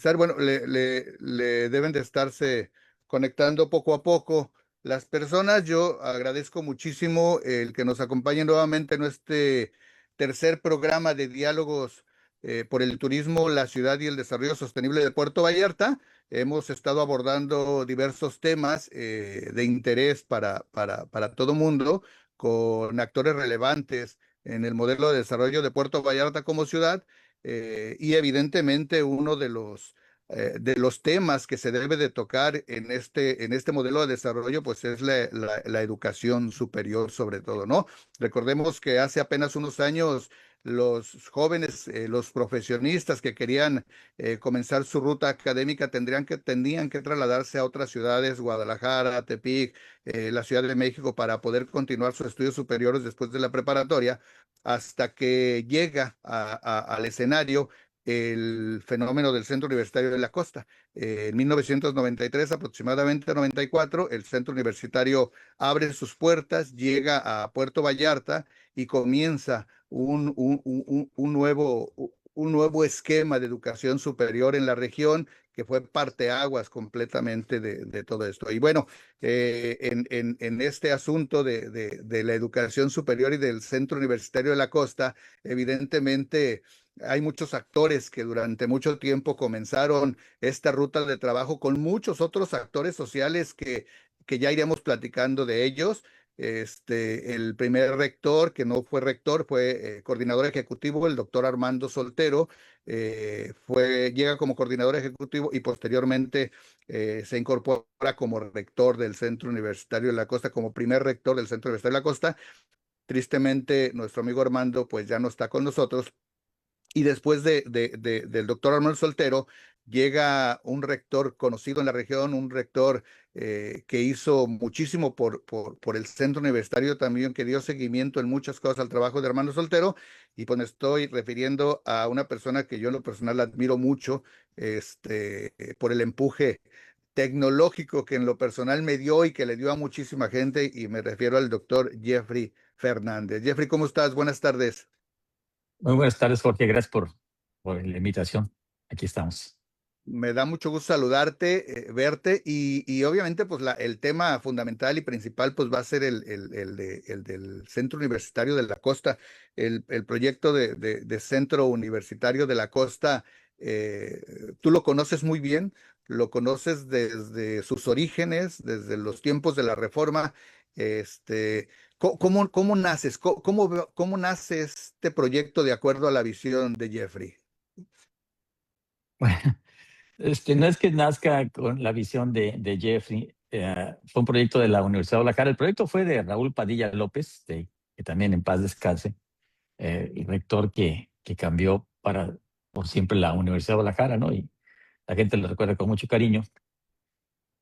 empezar, bueno, le deben de estarse conectando poco a poco las personas. Yo agradezco muchísimo el que nos acompañe nuevamente en este tercer programa de diálogos por el turismo, la ciudad y el desarrollo sostenible de Puerto Vallarta. Hemos estado abordando diversos temas de interés para todo mundo, con actores relevantes en el modelo de desarrollo de Puerto Vallarta como ciudad. Y evidentemente uno de los temas que se debe de tocar en este modelo de desarrollo, pues es la educación superior sobre todo, ¿no? Recordemos que hace apenas unos años los jóvenes, los profesionistas que querían comenzar su ruta académica tendrían que trasladarse a otras ciudades, Guadalajara, Tepic, la Ciudad de México, para poder continuar sus estudios superiores después de la preparatoria, hasta que llega al escenario el fenómeno del Centro Universitario de la Costa. En 1993, aproximadamente 94, el Centro Universitario abre sus puertas, llega a Puerto Vallarta y comienza un nuevo esquema de educación superior en la región, que fue parteaguas completamente de todo esto. Y bueno, en este asunto de la educación superior y del Centro Universitario de la Costa, evidentemente hay muchos actores que durante mucho tiempo comenzaron esta ruta de trabajo, con muchos otros actores sociales que ya iremos platicando de ellos. El primer rector, que no fue rector, fue coordinador ejecutivo, el doctor Armando Soltero. Llega como coordinador ejecutivo y posteriormente se incorpora como rector del Centro Universitario de la Costa, como primer rector del Centro Universitario de la Costa. Tristemente, nuestro amigo Armando pues ya no está con nosotros, y después del doctor Armando Soltero llega un rector conocido en la región, un rector que hizo muchísimo por el centro universitario también, que dio seguimiento en muchas cosas al trabajo de Armando Soltero. Y pues me estoy refiriendo a una persona que yo en lo personal admiro mucho, por el empuje tecnológico que en lo personal me dio y que le dio a muchísima gente, y me refiero al doctor Jeffrey Fernández. Jeffrey, ¿cómo estás? Buenas tardes. Muy buenas tardes, Jorge. Gracias por la invitación. Aquí estamos. Me da mucho gusto saludarte, verte, y obviamente pues el tema fundamental y principal pues va a ser el del Centro Universitario de la Costa, el proyecto de Centro Universitario de la Costa. Tú lo conoces muy bien, lo conoces desde sus orígenes, desde los tiempos de la Reforma. ¿Cómo naces? ¿Cómo nace este proyecto de acuerdo a la visión de Jeffrey? Bueno, no es que nazca con la visión de Jeffrey. Fue un proyecto de la Universidad de Guadalajara. El proyecto fue de Raúl Padilla López, que también en paz descanse, el rector que cambió por siempre la Universidad de Guadalajara, ¿no? Y la gente lo recuerda con mucho cariño.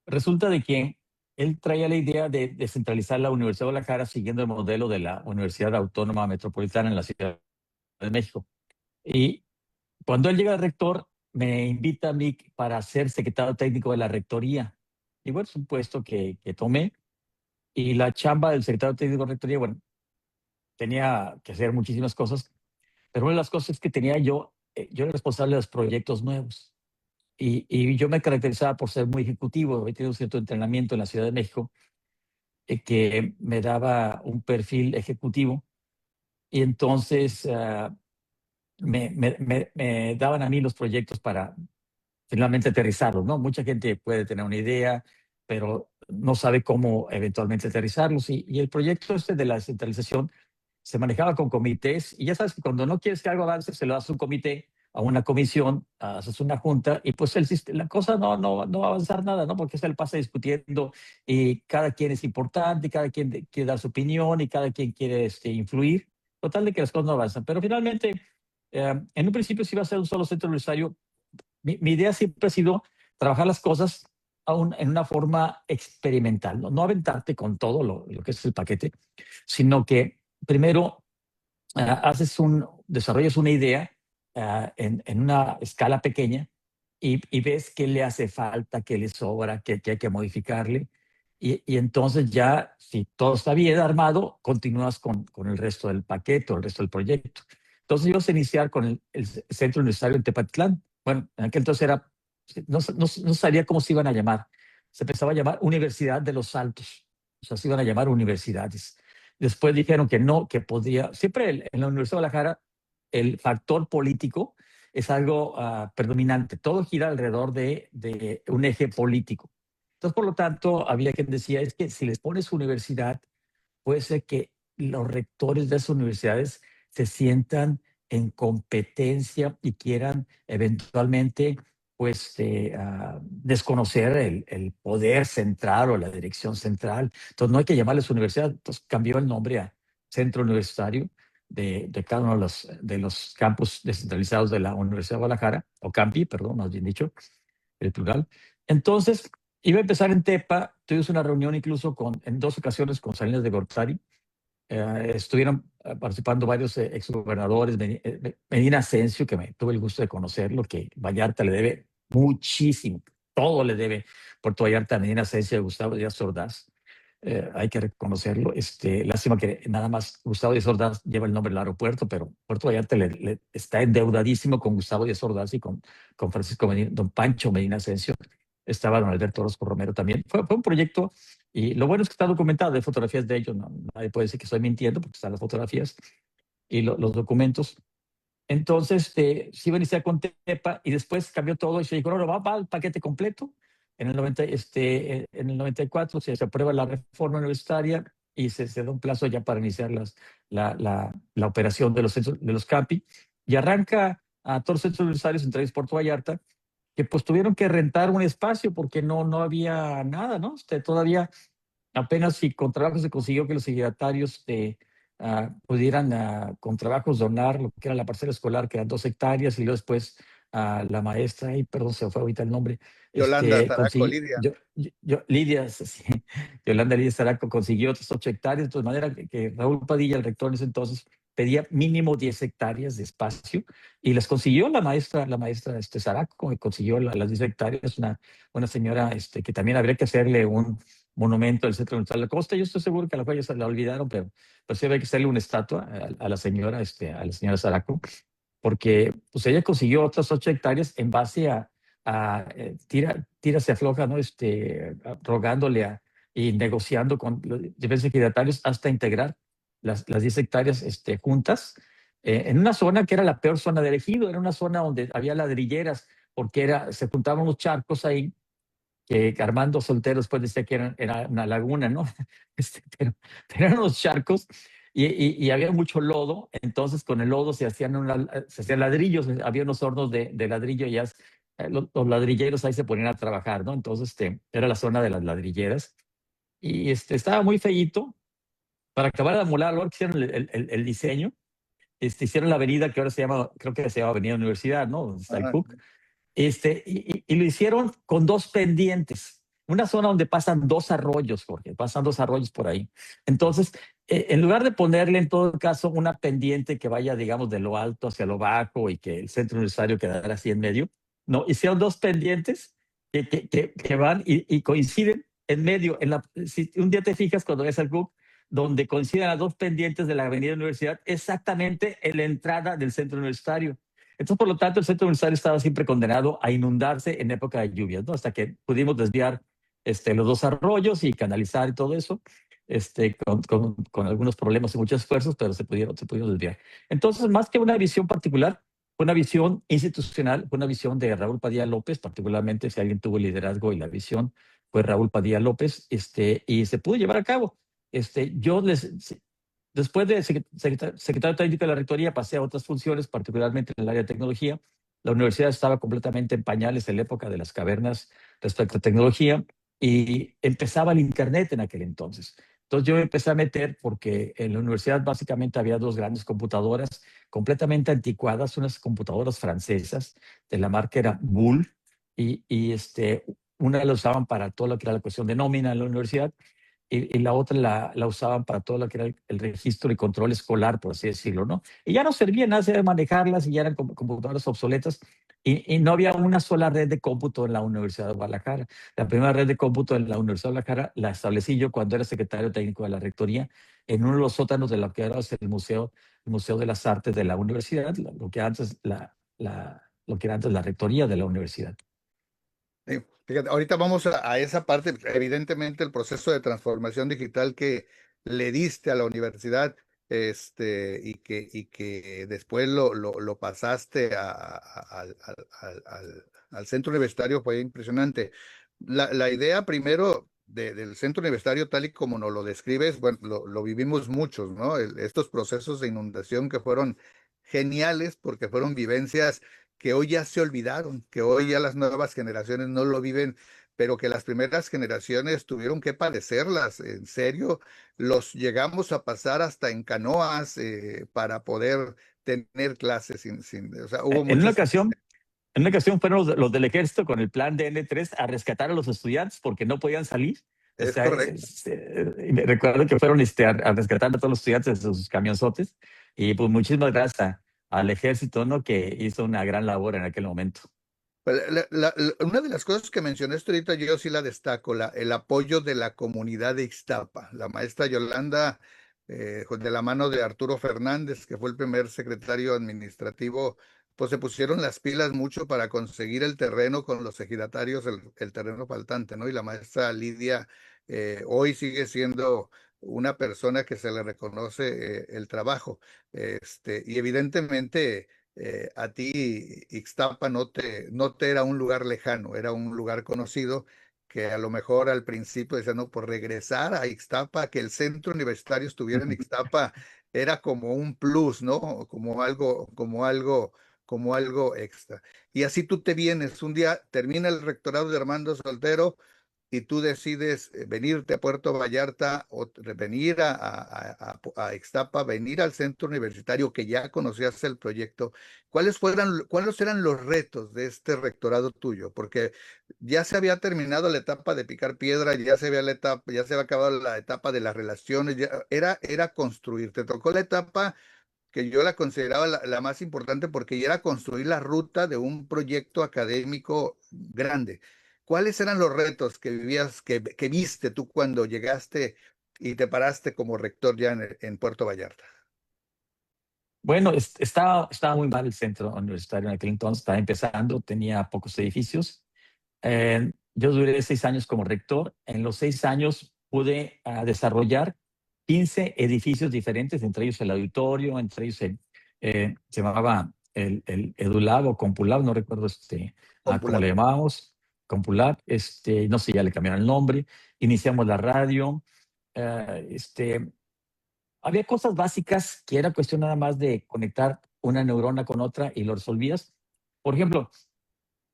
Resulta de que él traía la idea de descentralizar la Universidad de Guadalajara siguiendo el modelo de la Universidad Autónoma Metropolitana en la Ciudad de México. Y cuando él llega de rector, me invita a mí para ser secretario técnico de la rectoría. Y bueno, es un puesto que tomé. Y la chamba del secretario técnico de la rectoría, bueno, tenía que hacer muchísimas cosas, pero una de las cosas que tenía yo era responsable de los proyectos nuevos. Y yo me caracterizaba por ser muy ejecutivo. He tenido un cierto entrenamiento en la Ciudad de México que me daba un perfil ejecutivo. Y entonces me daban a mí los proyectos para finalmente aterrizarlos, ¿no? Mucha gente puede tener una idea, pero no sabe cómo eventualmente aterrizarlos. Y el proyecto de la descentralización se manejaba con comités. Y ya sabes que cuando no quieres que algo avance, se lo hace un comité, a una comisión, haces una junta, y pues la cosa no va a avanzar nada, ¿no? Porque se le pasa discutiendo y cada quien es importante, y cada quien quiere dar su opinión y cada quien quiere influir. Total de que las cosas no avanzan. Pero finalmente, en un principio sí iba a ser un solo centro universitario. Mi idea siempre ha sido trabajar las cosas en una forma experimental, ¿no? No aventarte con todo lo que es el paquete, sino que primero desarrollas una idea en una escala pequeña y ves qué le hace falta, qué le sobra, qué hay que modificarle. Y entonces ya, si todo está bien armado, continúas con el resto del paquete o el resto del proyecto. Entonces yo a iniciar con el Centro Universitario en Tepatitlán. Bueno, en aquel entonces era no sabía cómo se iban a llamar. Se pensaba llamar Universidad de los Altos. O sea, se iban a llamar universidades. Después dijeron que no, que podría. Siempre en la Universidad de Guadalajara, el factor político es algo predominante. Todo gira alrededor de un eje político. Entonces, por lo tanto, había quien decía, es que si les pones universidad, puede ser que los rectores de esas universidades se sientan en competencia y quieran eventualmente pues desconocer el poder central o la dirección central. Entonces no hay que llamarles universidad. Entonces cambió el nombre a Centro Universitario de cada uno de los campus descentralizados de la Universidad de Guadalajara, o campi, perdón, más bien dicho, el plural. Entonces, iba a empezar en Tepa, tuvimos una reunión incluso en 2 ocasiones con Salinas de Gortari. Estuvieron participando varios exgobernadores, Medina Ascencio, que me tuve el gusto de conocerlo, que Vallarta le debe muchísimo, todo le debe Puerto Vallarta a Medina Ascencio de Gustavo Díaz Ordaz. Hay que reconocerlo. Lástima que nada más Gustavo Díaz Ordaz lleva el nombre del aeropuerto, pero Puerto Vallarta está endeudadísimo con Gustavo Díaz Ordaz y con Francisco Medina, don Pancho Medina Ascencio. Estaba don Alberto Orozco Romero también. Fue un proyecto, y lo bueno es que está documentado, hay fotografías de ellos, nadie puede decir que estoy mintiendo porque están las fotografías y los documentos. Entonces, se iba a iniciar con Tepa y después cambió todo y se dijo, no, va al paquete completo. En el 94 se aprueba la reforma universitaria y se da un plazo ya para iniciar la operación de los campi, y arranca a todos los centros universitarios, entre ellos Puerto Vallarta, que pues tuvieron que rentar un espacio porque no había nada, ¿no? Todavía apenas si con trabajo se consiguió que los signatarios pudieran con trabajos donar lo que era la parcela escolar, que eran 2 hectáreas, y luego después la maestra, y perdón, se fue ahorita el nombre, Yolanda Zaraco, consiguió, Lidia. Lidia, sí, Yolanda Lidia Zaraco consiguió otras 8 hectáreas, de manera que Raúl Padilla, el rector en ese entonces, pedía mínimo 10 hectáreas de espacio, y las consiguió la maestra Zaraco, consiguió las 10 hectáreas, una señora que también habría que hacerle un monumento del Centro Cultural de la Costa. Yo estoy seguro que a la cual ya se la olvidaron, pero sí había que hacerle una estatua a la señora, Zaraco, porque pues ella consiguió otras 8 hectáreas en base tira se afloja, ¿no? Rogándole y negociando con los diversos ejidatarios hasta integrar las 10 hectáreas juntas, en una zona que era la peor zona del ejido, era una zona donde había ladrilleras, porque se juntaban unos charcos ahí que Armando Soltero después decía que era una laguna, ¿no? Pero eran unos charcos y había mucho lodo. Entonces con el lodo se hacían ladrillos, había unos hornos de ladrillo, y ya los ladrilleros ahí se ponían a trabajar, ¿no? Entonces era la zona de las ladrilleras y estaba muy feíto. Para acabar de amolar, luego que hicieron el diseño, hicieron la avenida que ahora creo que se llama Avenida Universidad, ¿no? Donde está el Ajá. Cook. Y lo hicieron con 2 pendientes, una zona donde pasan 2 arroyos, Jorge, pasan 2 arroyos por ahí. Entonces, en lugar de ponerle en todo caso una pendiente que vaya, digamos, de lo alto hacia lo bajo y que el centro universitario quedara así en medio, no, hicieron 2 pendientes que van y coinciden en medio. Si un día te fijas cuando ves al Cook, donde coinciden las 2 pendientes de la Avenida Universidad, exactamente en la entrada del centro universitario. Entonces, por lo tanto, el centro universitario estaba siempre condenado a inundarse en época de lluvias, ¿no? Hasta que pudimos desviar los 2 arroyos y canalizar y todo eso, con algunos problemas y muchos esfuerzos, pero se pudieron desviar. Entonces, más que una visión particular, fue una visión institucional, fue una visión de Raúl Padilla López, particularmente si alguien tuvo el liderazgo y la visión, fue Raúl Padilla López, y se pudo llevar a cabo. Después de secretario técnico de la Rectoría, pasé a otras funciones, particularmente en el área de tecnología. La universidad estaba completamente en pañales en la época de las cavernas respecto a tecnología, y empezaba el Internet en aquel entonces. Entonces yo me empecé a meter porque en la universidad básicamente había 2 grandes computadoras completamente anticuadas, unas computadoras francesas de la marca era Bull, y una la usaban para todo lo que era la cuestión de nómina en la universidad, y la otra la usaban para todo lo que era el registro y control escolar, por así decirlo, ¿no? Y ya no servía nada de manejarlas, y ya eran computadoras obsoletas, y no había una sola red de cómputo en la Universidad de Guadalajara. La primera red de cómputo en la Universidad de Guadalajara la establecí yo cuando era secretario técnico de la Rectoría, en uno de los sótanos de lo que era el Museo de las Artes de la universidad, lo que era antes la Rectoría de la universidad. Fíjate, ahorita vamos a esa parte, evidentemente el proceso de transformación digital que le diste a la universidad, y que después lo pasaste al centro universitario fue impresionante. La idea primero del centro universitario, tal y como nos lo describes, bueno, lo vivimos muchos, ¿no? Estos procesos de inundación que fueron geniales porque fueron vivencias que hoy ya se olvidaron, que hoy ya las nuevas generaciones no lo viven, pero que las primeras generaciones tuvieron que padecerlas. En serio, los llegamos a pasar hasta en canoas para poder tener clases o sea, hubo En una muchas. ocasión, en una ocasión fueron los del ejército con el plan de N3 a rescatar a los estudiantes porque no podían salir. O Es sea, correcto. me recuerdo que fueron a rescatar a todos los estudiantes de sus camionzotes. Y pues muchísimas gracias al ejército, ¿no? Que hizo una gran labor en aquel momento. Pues, una de las cosas que mencionaste ahorita, yo sí la destaco, el apoyo de la comunidad de Ixtapa. La maestra Yolanda, de la mano de Arturo Fernández, que fue el primer secretario administrativo, pues se pusieron las pilas mucho para conseguir el terreno con los ejidatarios, el terreno faltante, ¿no? Y la maestra Lidia hoy sigue siendo una persona que se le reconoce el trabajo. Y evidentemente a ti Ixtapa no te era un lugar lejano, era un lugar conocido que a lo mejor al principio decían, no, por regresar a Ixtapa, que el centro universitario estuviera en Ixtapa, era como un plus, ¿no? Como algo extra. Y así tú te vienes, un día termina el rectorado de Armando Soltero y tú decides venirte a Puerto Vallarta o venir a Ixtapa, venir al centro universitario que ya conocías el proyecto, ¿cuáles eran los retos de este rectorado tuyo? Porque ya se había terminado la etapa de picar piedra, ya se había acabado la etapa de las relaciones, era construir. Te tocó la etapa que yo la consideraba la más importante porque ya era construir la ruta de un proyecto académico grande. ¿Cuáles eran los retos que vivías, que viste tú cuando llegaste y te paraste como rector ya en Puerto Vallarta? Bueno, estaba muy mal el centro universitario en aquel entonces, estaba empezando, tenía pocos edificios. Yo duré 6 años como rector. En los 6 años pude desarrollar 15 edificios diferentes, entre ellos el auditorio, entre ellos se llamaba el EduLab o Compulab, no recuerdo cómo le Compulab. llamábamos, Compulab, no sé, ya le cambiaron el nombre. Iniciamos la radio. eh, este, Había cosas básicas que era cuestión nada más de conectar una neurona con otra y lo resolvías. Por ejemplo,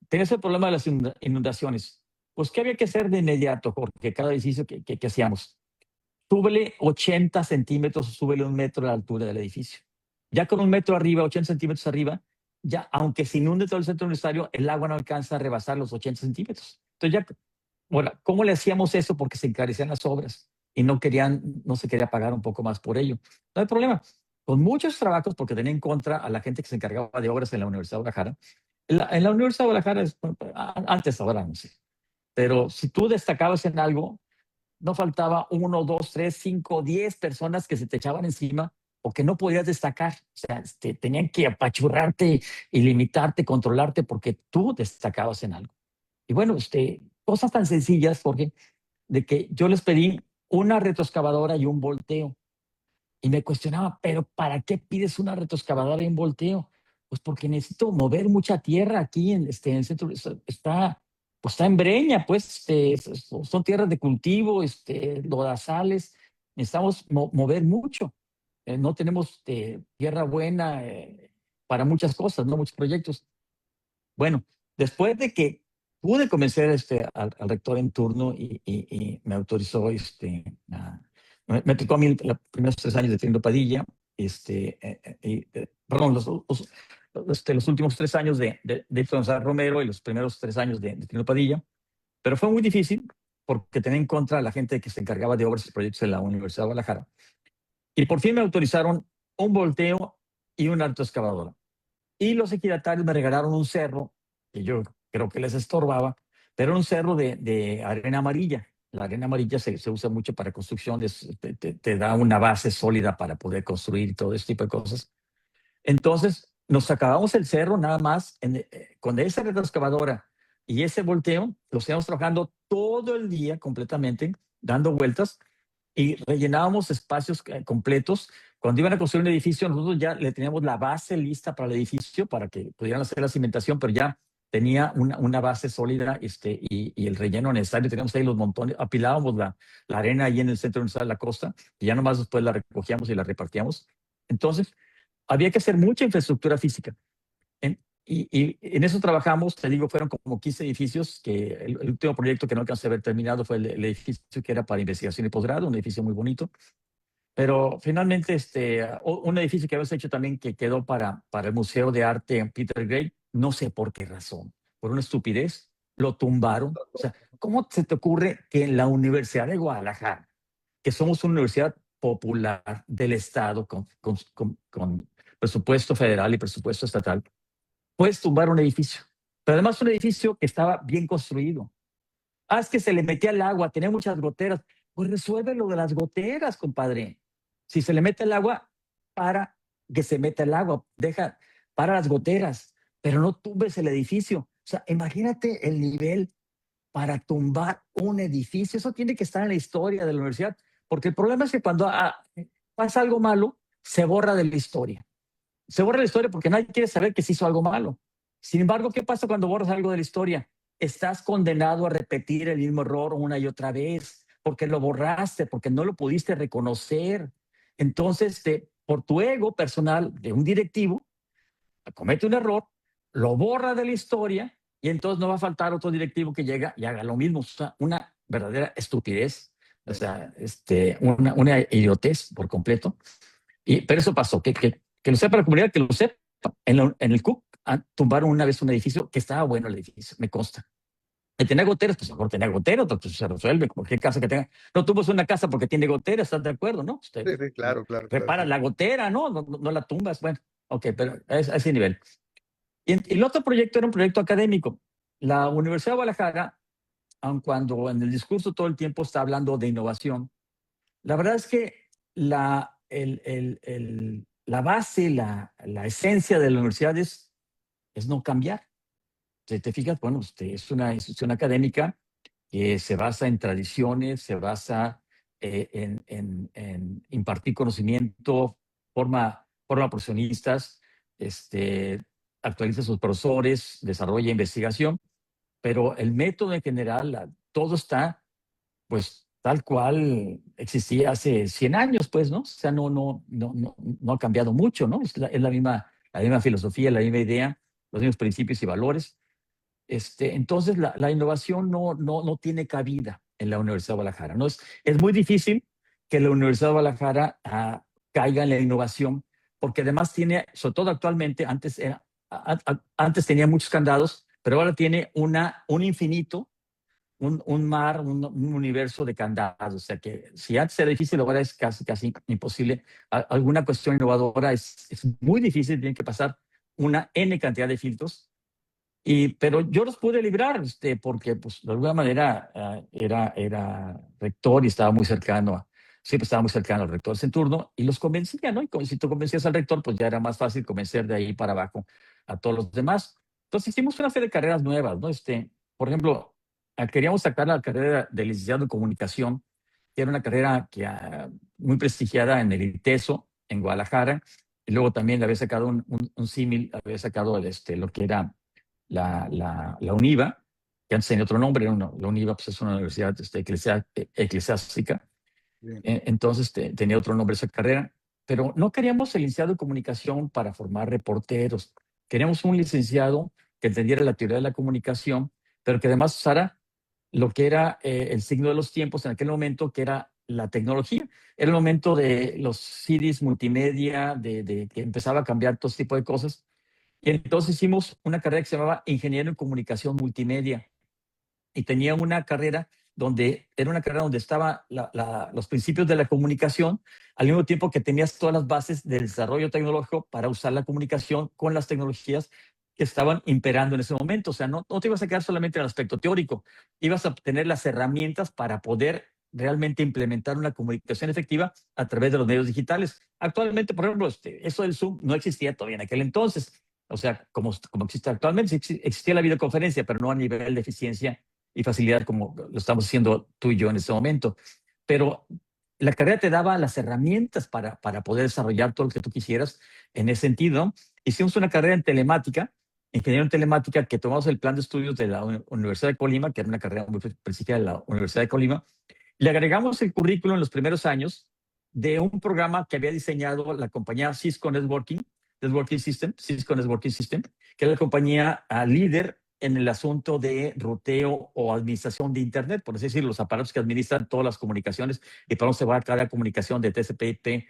tenías el problema de las inundaciones. Pues, ¿qué había que hacer de inmediato? Porque cada edificio que hacíamos, súbele 80 centímetros, súbele 1 metro a la altura del edificio. Ya con 1 metro arriba, 80 centímetros arriba, ya aunque se inunde todo el centro universitario, el agua no alcanza a rebasar los 80 centímetros. Entonces ya, bueno, ¿cómo le hacíamos eso? Porque se encarecían las obras y no se quería pagar un poco más por ello. No hay problema. Con muchos trabajos, porque tenía en contra a la gente que se encargaba de obras en la Universidad de Guadalajara. En la Universidad de Guadalajara, antes, ahora no sé. Pero si tú destacabas en algo, no faltaba 1, 2, 3, 5, 10 personas que se te echaban encima o que no podías destacar. O sea, tenían que apachurrarte y limitarte, controlarte porque tú destacabas en algo. Y bueno, cosas tan sencillas, Jorge, de que yo les pedí una retroexcavadora y un volteo. Y me cuestionaba, pero ¿para qué pides una retroexcavadora y un volteo? Pues porque necesito mover mucha tierra aquí en el centro. Pues está en breña, pues son tierras de cultivo, lodazales. Necesitamos mover mucho. No tenemos tierra buena para muchas cosas, no muchos proyectos. Bueno, después de que pude convencer al rector en turno y me autorizó, me tocó a mí los primeros 3 años de Trino Padilla, perdón, los últimos 3 años de Héctor González Romero y los primeros 3 años de Trino Padilla, pero fue muy difícil porque tenía en contra a la gente que se encargaba de obras y proyectos en la Universidad de Guadalajara. Y por fin me autorizaron un volteo y una autoexcavadora. Y los ejidatarios me regalaron un cerro, que yo creo que les estorbaba, pero era un cerro de arena amarilla. La arena amarilla se usa mucho para construcción, te da una base sólida para poder construir todo este tipo de cosas. Entonces, nos acabamos el cerro nada más con esa retroexcavadora, y ese volteo lo estábamos trabajando todo el día completamente, dando vueltas, y rellenábamos espacios completos. Cuando iban a construir un edificio, nosotros ya le teníamos la base lista para el edificio, para que pudieran hacer la cimentación, pero ya tenía una base sólida, y el relleno necesario. Teníamos ahí los montones, apilábamos la arena ahí en el centro de la costa, y ya nomás después la recogíamos y la repartíamos. Entonces, había que hacer mucha infraestructura física. Y en eso trabajamos, te digo, fueron como 15 edificios, que el último proyecto que no alcancé a haber terminado fue el edificio que era para investigación y posgrado, un edificio muy bonito. Pero finalmente, un edificio que habíamos hecho también, que quedó para el Museo de Arte Peter Gray, no sé por qué razón, por una estupidez, lo tumbaron. O sea, ¿cómo se te ocurre que en la Universidad de Guadalajara, que somos una universidad popular del Estado con presupuesto federal y presupuesto estatal, puedes tumbar un edificio? Pero además un edificio que estaba bien construido. Ah, es que se le metía el agua, tenía muchas goteras. Pues resuelve lo de las goteras, compadre. Si se le mete el agua, para que se meta el agua, para las goteras, pero no tumbes el edificio. O sea, imagínate el nivel para tumbar un edificio. Eso tiene que estar en la historia de la universidad, porque el problema es que cuando pasa algo malo, se borra de la historia. Se borra la historia porque nadie quiere saber que se hizo algo malo. Sin embargo, ¿qué pasa cuando borras algo de la historia? Estás condenado a repetir el mismo error una y otra vez, porque lo borraste, porque no lo pudiste reconocer. Entonces, por tu ego personal de un directivo, comete un error, lo borra de la historia, y entonces no va a faltar otro directivo que llega y haga lo mismo. O sea, una verdadera estupidez, o sea, una idiotez por completo. Pero eso pasó, que lo sepa la comunidad, que lo sepa. En el CUC tumbaron una vez un edificio que estaba bueno, el edificio, me consta. Y tenía goteras, pues mejor tenía goteras, entonces se resuelve. Cualquier casa que tenga. No tumbas una casa porque tiene goteras, ¿estás de acuerdo? ¿No? Sí, sí, claro, claro, claro. Repara la gotera, ¿no? No la tumbas. Bueno, ok, pero a ese nivel. Y el otro proyecto era un proyecto académico. La Universidad de Guadalajara, aun cuando en el discurso todo el tiempo está hablando de innovación, la verdad es que la base, la esencia de la universidad es no cambiar. Si te fijas, bueno, es una institución académica que se basa en tradiciones, se basa en impartir conocimiento, forma profesionistas, actualiza a sus profesores, desarrolla investigación, pero el método en general, todo está pues tal cual existía hace 100 años, pues, ¿no? O sea, no ha cambiado mucho, ¿no? Es la misma filosofía, la misma idea, los mismos principios y valores. Entonces, la innovación no tiene cabida en la Universidad de Guadalajara. ¿No? Es muy difícil que la Universidad de Guadalajara caiga en la innovación, porque además tiene, sobre todo actualmente, antes tenía muchos candados, pero ahora tiene un infinito, un mar, un universo de candados. O sea que si antes era difícil, ahora es casi imposible. Alguna cuestión innovadora es muy difícil, tiene que pasar una N cantidad de filtros. Pero yo los pude librar, porque pues, de alguna manera era rector y siempre estaba muy cercano a los rectores en turno, y los convencía, ¿no? Y si tú convencías al rector, pues ya era más fácil convencer de ahí para abajo a todos los demás. Entonces hicimos una serie de carreras nuevas, ¿no? Por ejemplo, queríamos sacar la carrera de licenciado en comunicación, que era una carrera muy prestigiada en el ITESO, en Guadalajara, y luego también le había sacado un símil, había sacado lo que era la UNIVA, que antes tenía otro nombre. La UNIVA pues, es una universidad eclesiástica. Entonces tenía otro nombre esa carrera, pero no queríamos el licenciado en comunicación para formar reporteros. Queríamos un licenciado que entendiera la teoría de la comunicación, pero que además usara lo que era el signo de los tiempos en aquel momento, que era la tecnología. Era el momento de los CDs multimedia, de que empezaba a cambiar todo este tipo de cosas. Y entonces hicimos una carrera que se llamaba Ingeniero en Comunicación Multimedia. Y tenía una carrera era una carrera donde estaban los principios de la comunicación, al mismo tiempo que tenías todas las bases del desarrollo tecnológico para usar la comunicación con las tecnologías que estaban imperando en ese momento. O sea, no te ibas a quedar solamente en el aspecto teórico, ibas a tener las herramientas para poder realmente implementar una comunicación efectiva a través de los medios digitales. Actualmente, por ejemplo, eso del Zoom no existía todavía en aquel entonces. O sea, como existe actualmente, existía la videoconferencia, pero no a nivel de eficiencia y facilidad como lo estamos haciendo tú y yo en este momento. Pero la carrera te daba las herramientas para poder desarrollar todo lo que tú quisieras en ese sentido. Hicimos una carrera en telemática, ingeniero en telemática, que tomamos el plan de estudios de la Universidad de Colima, que era una carrera muy prestigiosa de la Universidad de Colima. Le agregamos el currículo en los primeros años de un programa que había diseñado la compañía Cisco Networking System, Cisco Networking System, que era la compañía líder en el asunto de ruteo o administración de Internet, por así decirlo, los aparatos que administran todas las comunicaciones y para dónde se va cada comunicación de TCP/IP,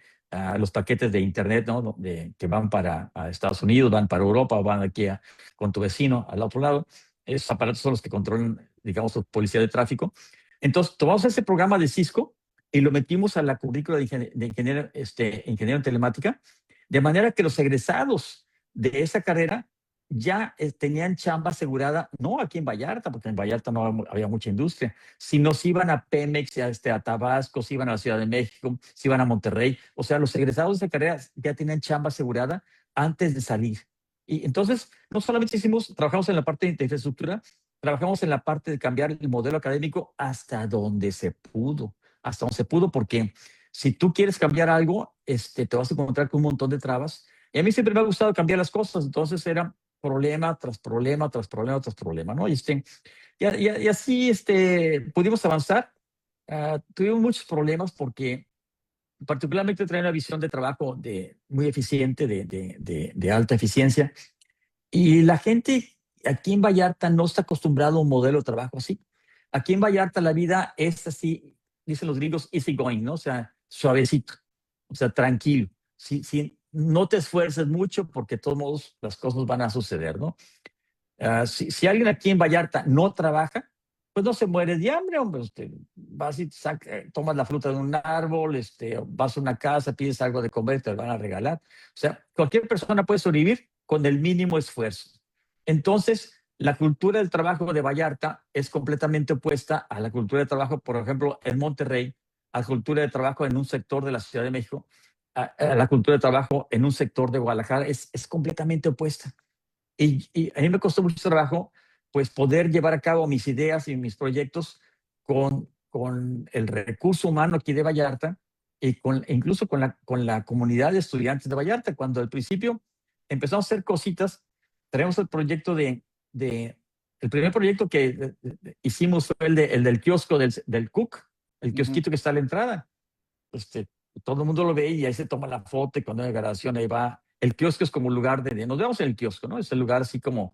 los paquetes de Internet, ¿no? Que van para Estados Unidos, van para Europa, van aquí con tu vecino al otro lado. Esos aparatos son los que controlan, digamos, la policía de tráfico. Entonces, tomamos ese programa de Cisco y lo metimos a la currícula de ingeniero en telemática, de manera que los egresados de esa carrera ya tenían chamba asegurada, no aquí en Vallarta, porque en Vallarta no había mucha industria, sino si iban a Pemex, a Tabasco, si iban a la Ciudad de México, si iban a Monterrey. O sea, los egresados de esa carrera ya tenían chamba asegurada antes de salir. Y entonces, no solamente trabajamos en la parte de infraestructura, trabajamos en la parte de cambiar el modelo académico hasta donde se pudo, porque si tú quieres cambiar algo, te vas a encontrar con un montón de trabas. Y a mí siempre me ha gustado cambiar las cosas, entonces era problema tras problema, tras problema, tras problema, ¿no? Y así pudimos avanzar. Tuvimos muchos problemas porque particularmente trae una visión de trabajo muy eficiente, de alta eficiencia. Y la gente aquí en Vallarta no está acostumbrado a un modelo de trabajo así. Aquí en Vallarta la vida es así, dicen los gringos, easy going, ¿no? O sea, suavecito, o sea, tranquilo. Si no te esfuerces mucho porque de todos modos las cosas van a suceder, ¿no? Si alguien aquí en Vallarta no trabaja, pues no se muere de hambre, hombre. Vas y tomas la fruta de un árbol, vas a una casa, pides algo de comer, te lo van a regalar. O sea, cualquier persona puede sobrevivir con el mínimo esfuerzo. Entonces, la cultura del trabajo de Vallarta es completamente opuesta a la cultura de trabajo, por ejemplo, en Monterrey, a la cultura de trabajo en un sector de la Ciudad de México, a la cultura de trabajo en un sector de Guadalajara, es completamente opuesta. Y a mí me costó mucho trabajo pues poder llevar a cabo mis ideas y mis proyectos con el recurso humano aquí de Vallarta y incluso con la comunidad de estudiantes de Vallarta. Cuando al principio empezamos a hacer cositas, tenemos el proyecto el primer proyecto que hicimos fue el del kiosco del Cook, el kiosquito que está a la entrada. Todo el mundo lo ve y ahí se toma la foto y cuando hay grabación ahí va. El kiosco es como un lugar nos vemos en el kiosco, ¿no? Es el lugar así como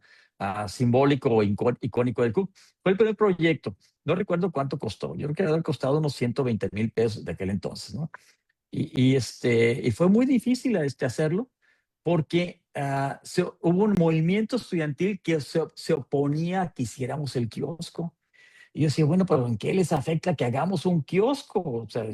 simbólico o icónico del Cook. Fue el primer proyecto. No recuerdo cuánto costó. Yo creo que había costado unos 120,000 pesos de aquel entonces, ¿no? Y fue muy difícil hacerlo porque hubo un movimiento estudiantil que se oponía a que hiciéramos el kiosco. Y yo decía, bueno, pero ¿en qué les afecta que hagamos un kiosco? O sea,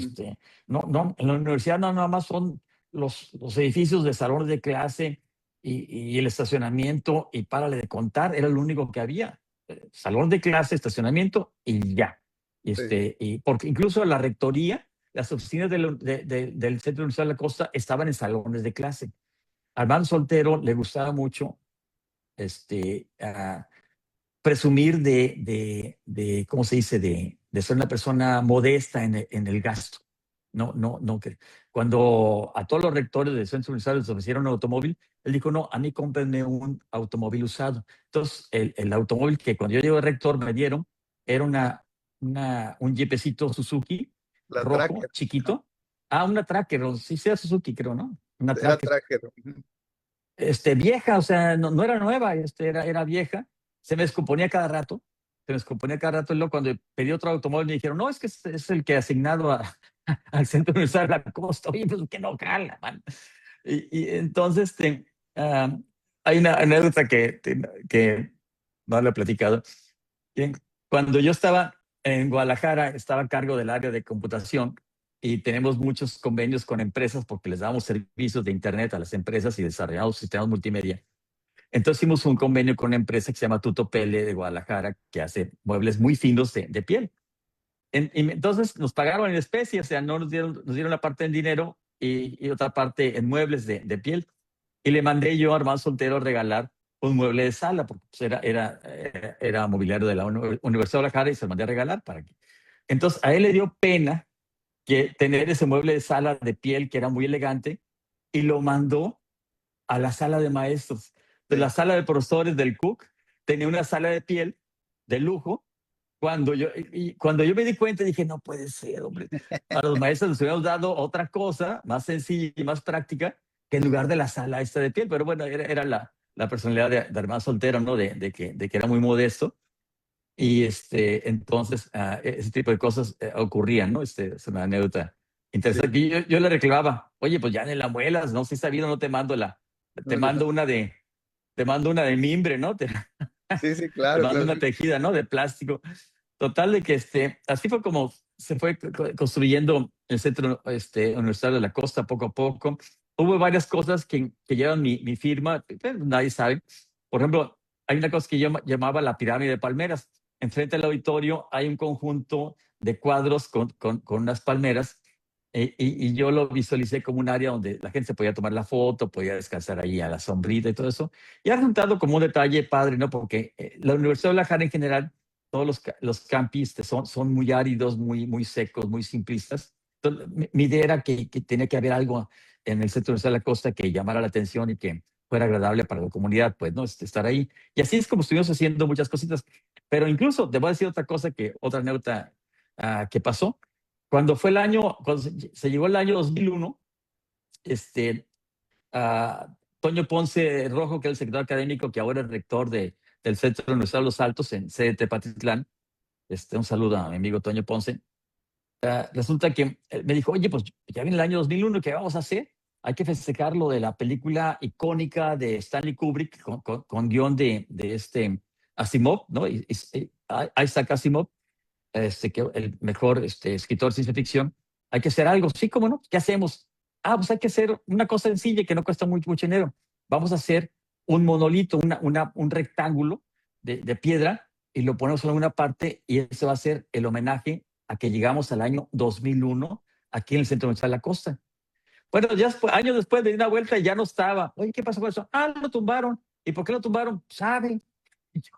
no, en la universidad no nada más son los edificios de salones de clase y el estacionamiento y párale de contar, era lo único que había. Salón de clase, estacionamiento y ya. Y porque incluso la rectoría, las oficinas del Centro Universitario de la Costa estaban en salones de clase. A Armando Soltero le gustaba mucho presumir ¿cómo se dice? De ser una persona modesta en el gasto. No. Cuando a todos los rectores del Centro Universitario les ofrecieron un automóvil, él dijo, no, a mí cómprenme un automóvil usado. Entonces, el automóvil que cuando yo llego de rector me dieron era un Jeepecito Suzuki La rojo, Tracker. chiquito. Una Tracker, sí sea Suzuki, creo, ¿no? Una Era Tracker. Tracker. Vieja, o sea, no era nueva, era vieja. Se me descomponía cada rato. Y luego cuando pedí otro automóvil me dijeron, no, es que es el que ha asignado al Centro Universal de la Costa. Oye, pues que no jala, man. Y entonces hay una anécdota que no le he platicado. Cuando yo estaba en Guadalajara, estaba a cargo del área de computación y tenemos muchos convenios con empresas porque les damos servicios de Internet a las empresas y desarrollamos sistemas multimedia. Entonces hicimos un convenio con una empresa que se llama Tutopele de Guadalajara, que hace muebles muy finos de piel. Y entonces nos pagaron en especie, o sea, no nos dieron la parte en dinero y otra parte en muebles de piel. y le mandé yo a Armando Soltero a regalar un mueble de sala, porque pues, era mobiliario de la Universidad de Guadalajara y se lo mandé a regalar para que. Entonces a él le dio pena que tener ese mueble de sala de piel que era muy elegante y lo mandó a la sala de maestros. De la Sí. sala de profesores del Cook tenía una sala de piel de lujo. Cuando yo me di cuenta, dije, no puede ser, hombre. A los maestros les hubiéramos dado otra cosa más sencilla y más práctica que en lugar de la sala esta de piel. Pero bueno, era la personalidad de Armando Soltero, ¿no? De que era muy modesto. Y entonces ese tipo de cosas ocurrían, ¿no? Es una anécdota Sí. interesante. Y yo le reclamaba, oye, pues ya ni la muelas, ¿no? Si está bien, no te mando te No, no, no. mando una de, te mando una de mimbre, ¿no? Sí, sí, Te claro, mando claro. una tejida, ¿no? De plástico. Total de que así fue como se fue construyendo el centro universitario de la costa poco a poco. Hubo varias cosas que llevan mi firma, pero nadie sabe. Por ejemplo, hay una cosa que yo llamaba la pirámide de palmeras. Enfrente del auditorio hay un conjunto de cuadros con unas palmeras y yo lo visualicé como un área donde la gente se podía tomar la foto, podía descansar ahí a la sombrita y todo eso. Y ha resultado como un detalle padre, ¿no? Porque la Universidad de Guadalajara en general todos los campis son muy áridos, muy secos, muy simplistas. Entonces, mi idea era que tenía que haber algo en el centro de la costa que llamara la atención y que fuera agradable para la comunidad, pues, ¿no? Estar ahí. Y así es como estuvimos haciendo muchas cositas. Pero incluso, te voy a decir otra anécdota que pasó. Cuando se llegó el año 2001, este, Toño Ponce Rojo, que es el secretario académico, que ahora es rector del Centro Universitario de los Altos en sede de Tepatitlán, un saludo a mi amigo Toño Ponce. Resulta que me dijo, oye, pues ya viene el año 2001, ¿qué vamos a hacer? Hay que festejar lo de la película icónica de Stanley Kubrick con guión de Asimov, ¿no? Isaac Asimov, que el mejor escritor de ciencia ficción. Hay que hacer algo, sí, ¿cómo no? ¿Qué hacemos? Pues hay que hacer una cosa sencilla que no cuesta mucho dinero. Vamos a hacer un monolito, un rectángulo de piedra y lo ponemos en una parte y ese va a ser el homenaje a que llegamos al año 2001 aquí en el Centro Comercial La Costa. Bueno, ya años después de una vuelta ya no estaba. Oye, ¿qué pasó con eso? Lo tumbaron. ¿Y por qué lo tumbaron? ¿Saben?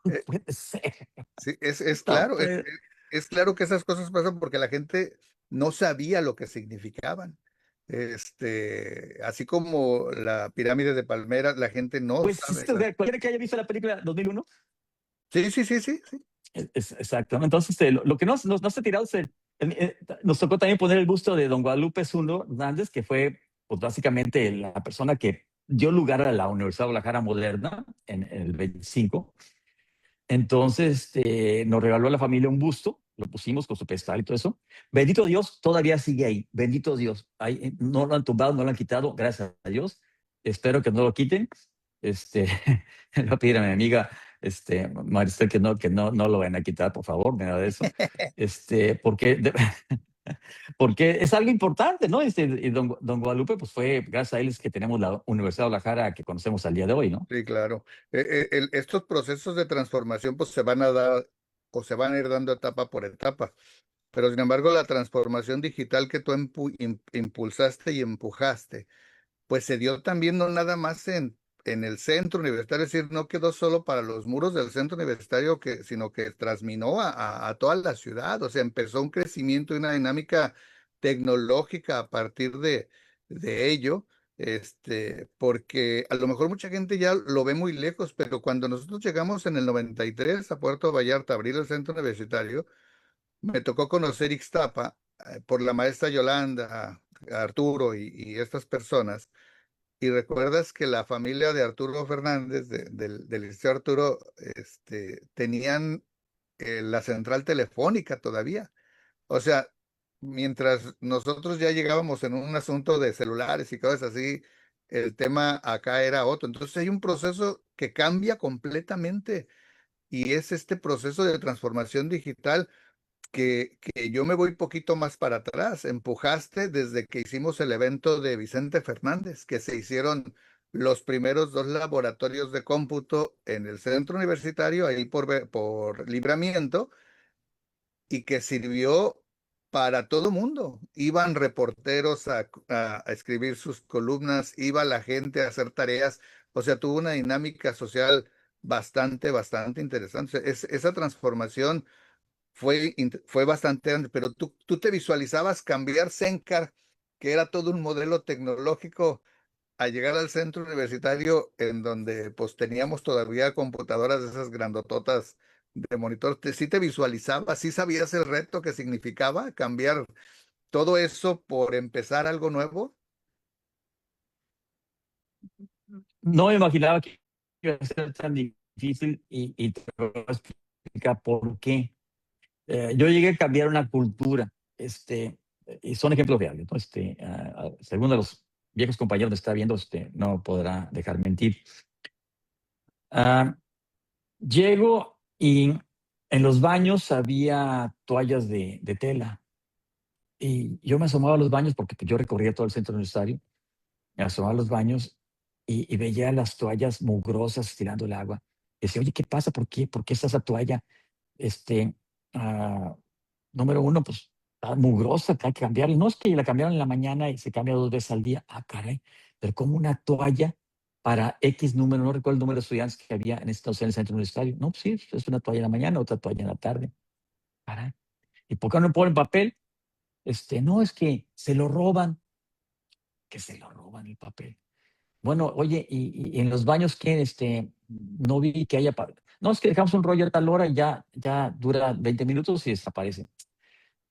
No Eh, puede ser. sí, es No claro, puede. es claro que esas cosas pasan porque la gente no sabía lo que significaban. Así como la pirámide de Palmera, la gente no Pues sabe. cualquiera que haya visto la película 2001, Sí, sí, sí, sí, sí. exacto. Entonces, lo que no se ha tirado nos tocó también poner el busto de don Guadalupe Zundo Hernández, que fue pues, básicamente la persona que dio lugar a la Universidad de Guadalajara moderna en el 25. Entonces, nos regaló a la familia un busto, lo pusimos con su pedestal y todo eso. Bendito Dios, todavía sigue ahí. Bendito Dios. Ahí, no lo han tumbado, no lo han quitado, gracias a Dios. Espero que no lo quiten. Le voy a pedir a mi amiga Maristel que no lo vayan a quitar, por favor, nada de eso. Porque porque es algo importante, ¿no? Y don Guadalupe, pues fue gracias a él es que tenemos la Universidad de Guadalajara que conocemos al día de hoy, ¿no? Sí, claro. Estos procesos de transformación pues se van a dar o se van a ir dando etapa por etapa. Pero sin embargo, la transformación digital que tú impulsaste y empujaste, pues se dio también no nada más en el centro universitario, es decir, no quedó solo para los muros del centro universitario, sino que transminó a toda la ciudad. O sea, empezó un crecimiento y una dinámica tecnológica a partir de ello. Porque a lo mejor mucha gente ya lo ve muy lejos, pero cuando nosotros llegamos en el 93 a Puerto Vallarta a abrir el centro universitario, me tocó conocer Ixtapa por la maestra Yolanda, Arturo y estas personas. Y recuerdas que la familia de Arturo Fernández, del Liceo Arturo, tenían la central telefónica todavía. O sea, mientras nosotros ya llegábamos en un asunto de celulares y cosas así, el tema acá era otro. Entonces hay un proceso que cambia completamente y es este proceso de transformación digital que yo me voy poquito más para atrás. Empujaste desde que hicimos el evento de Vicente Fernández, que se hicieron los primeros dos laboratorios de cómputo en el centro universitario, ahí por Libramiento, y que sirvió para todo mundo. Iban reporteros a escribir sus columnas, iba la gente a hacer tareas, o sea, tuvo una dinámica social bastante interesante. Esa transformación fue bastante grande, pero tú te visualizabas cambiar Sencar, que era todo un modelo tecnológico, a llegar al centro universitario en donde pues teníamos todavía computadoras de esas grandototas de monitor. ¿Sí te visualizabas? ¿Sí sabías el reto que significaba cambiar todo eso por empezar algo nuevo? No me imaginaba que iba a ser tan difícil y te voy a explicar por qué. Yo llegué a cambiar una cultura, y son ejemplos reales, ¿no? Según de los viejos compañeros que está viendo, no podrá dejar mentir. Llego y en los baños había toallas de tela y yo me asomaba a los baños porque pues, yo recorría todo el centro universitario, me asomaba a los baños y veía las toallas mugrosas tirando el agua. Decía, oye, ¿qué pasa? ¿Por qué? ¿Por qué está esa toalla? Este, ah, Número uno, pues está mugrosa, hay que cambiarla. No es que la cambiaron en la mañana y se cambia 2 veces al día. Ah, caray, pero como una toalla para X número, no recuerdo el número de estudiantes que había en en el centro universitario. No, pues sí, es una toalla en la mañana, otra toalla en la tarde. Caray. ¿Y por qué no ponen papel? No, es que se lo roban, que se lo roban el papel. Bueno, oye, y en los baños que no vi que haya. No, es que dejamos un rollo a tal hora y ya dura 20 minutos y desaparece.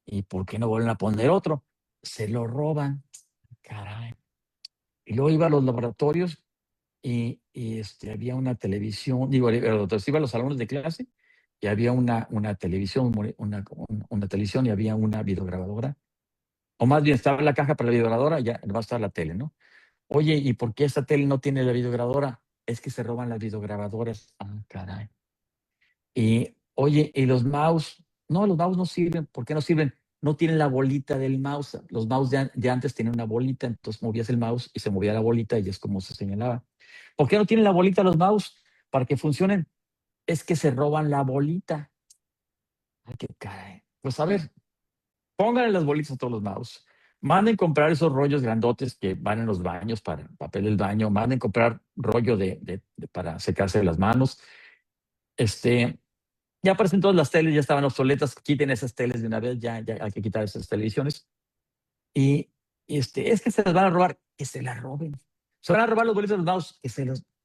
¿Y por qué no vuelven a poner otro? Se lo roban. Caray. Y luego iba a los laboratorios y había una televisión, digo, iba a los salones de clase y había una televisión, una televisión y había una videograbadora. O más bien estaba la caja para la videograbadora, ya va a estar la tele, ¿no? Oye, ¿y por qué esta tele no tiene la videograbadora? Es que se roban las videograbadoras. Ah, caray. Y, oye, ¿y los mouse? No, los mouse no sirven. ¿Por qué no sirven? No tienen la bolita del mouse. Los mouse de antes tenían una bolita, entonces movías el mouse y se movía la bolita y es como se señalaba. ¿Por qué no tienen la bolita los mouse? Para que funcionen. Es que se roban la bolita. Ay, qué caray. Pues a ver, pónganle las bolitas a todos los mouse. Manden comprar esos rollos grandotes que van en los baños para el papel del baño. Manden comprar rollo para secarse las manos. Ya aparecen todas las teles, ya estaban obsoletas, quiten esas teles de una vez, ya hay que quitar esas televisiones. Y es que se las van a robar, que se las roben. Se van a robar los bolitos de los mouse,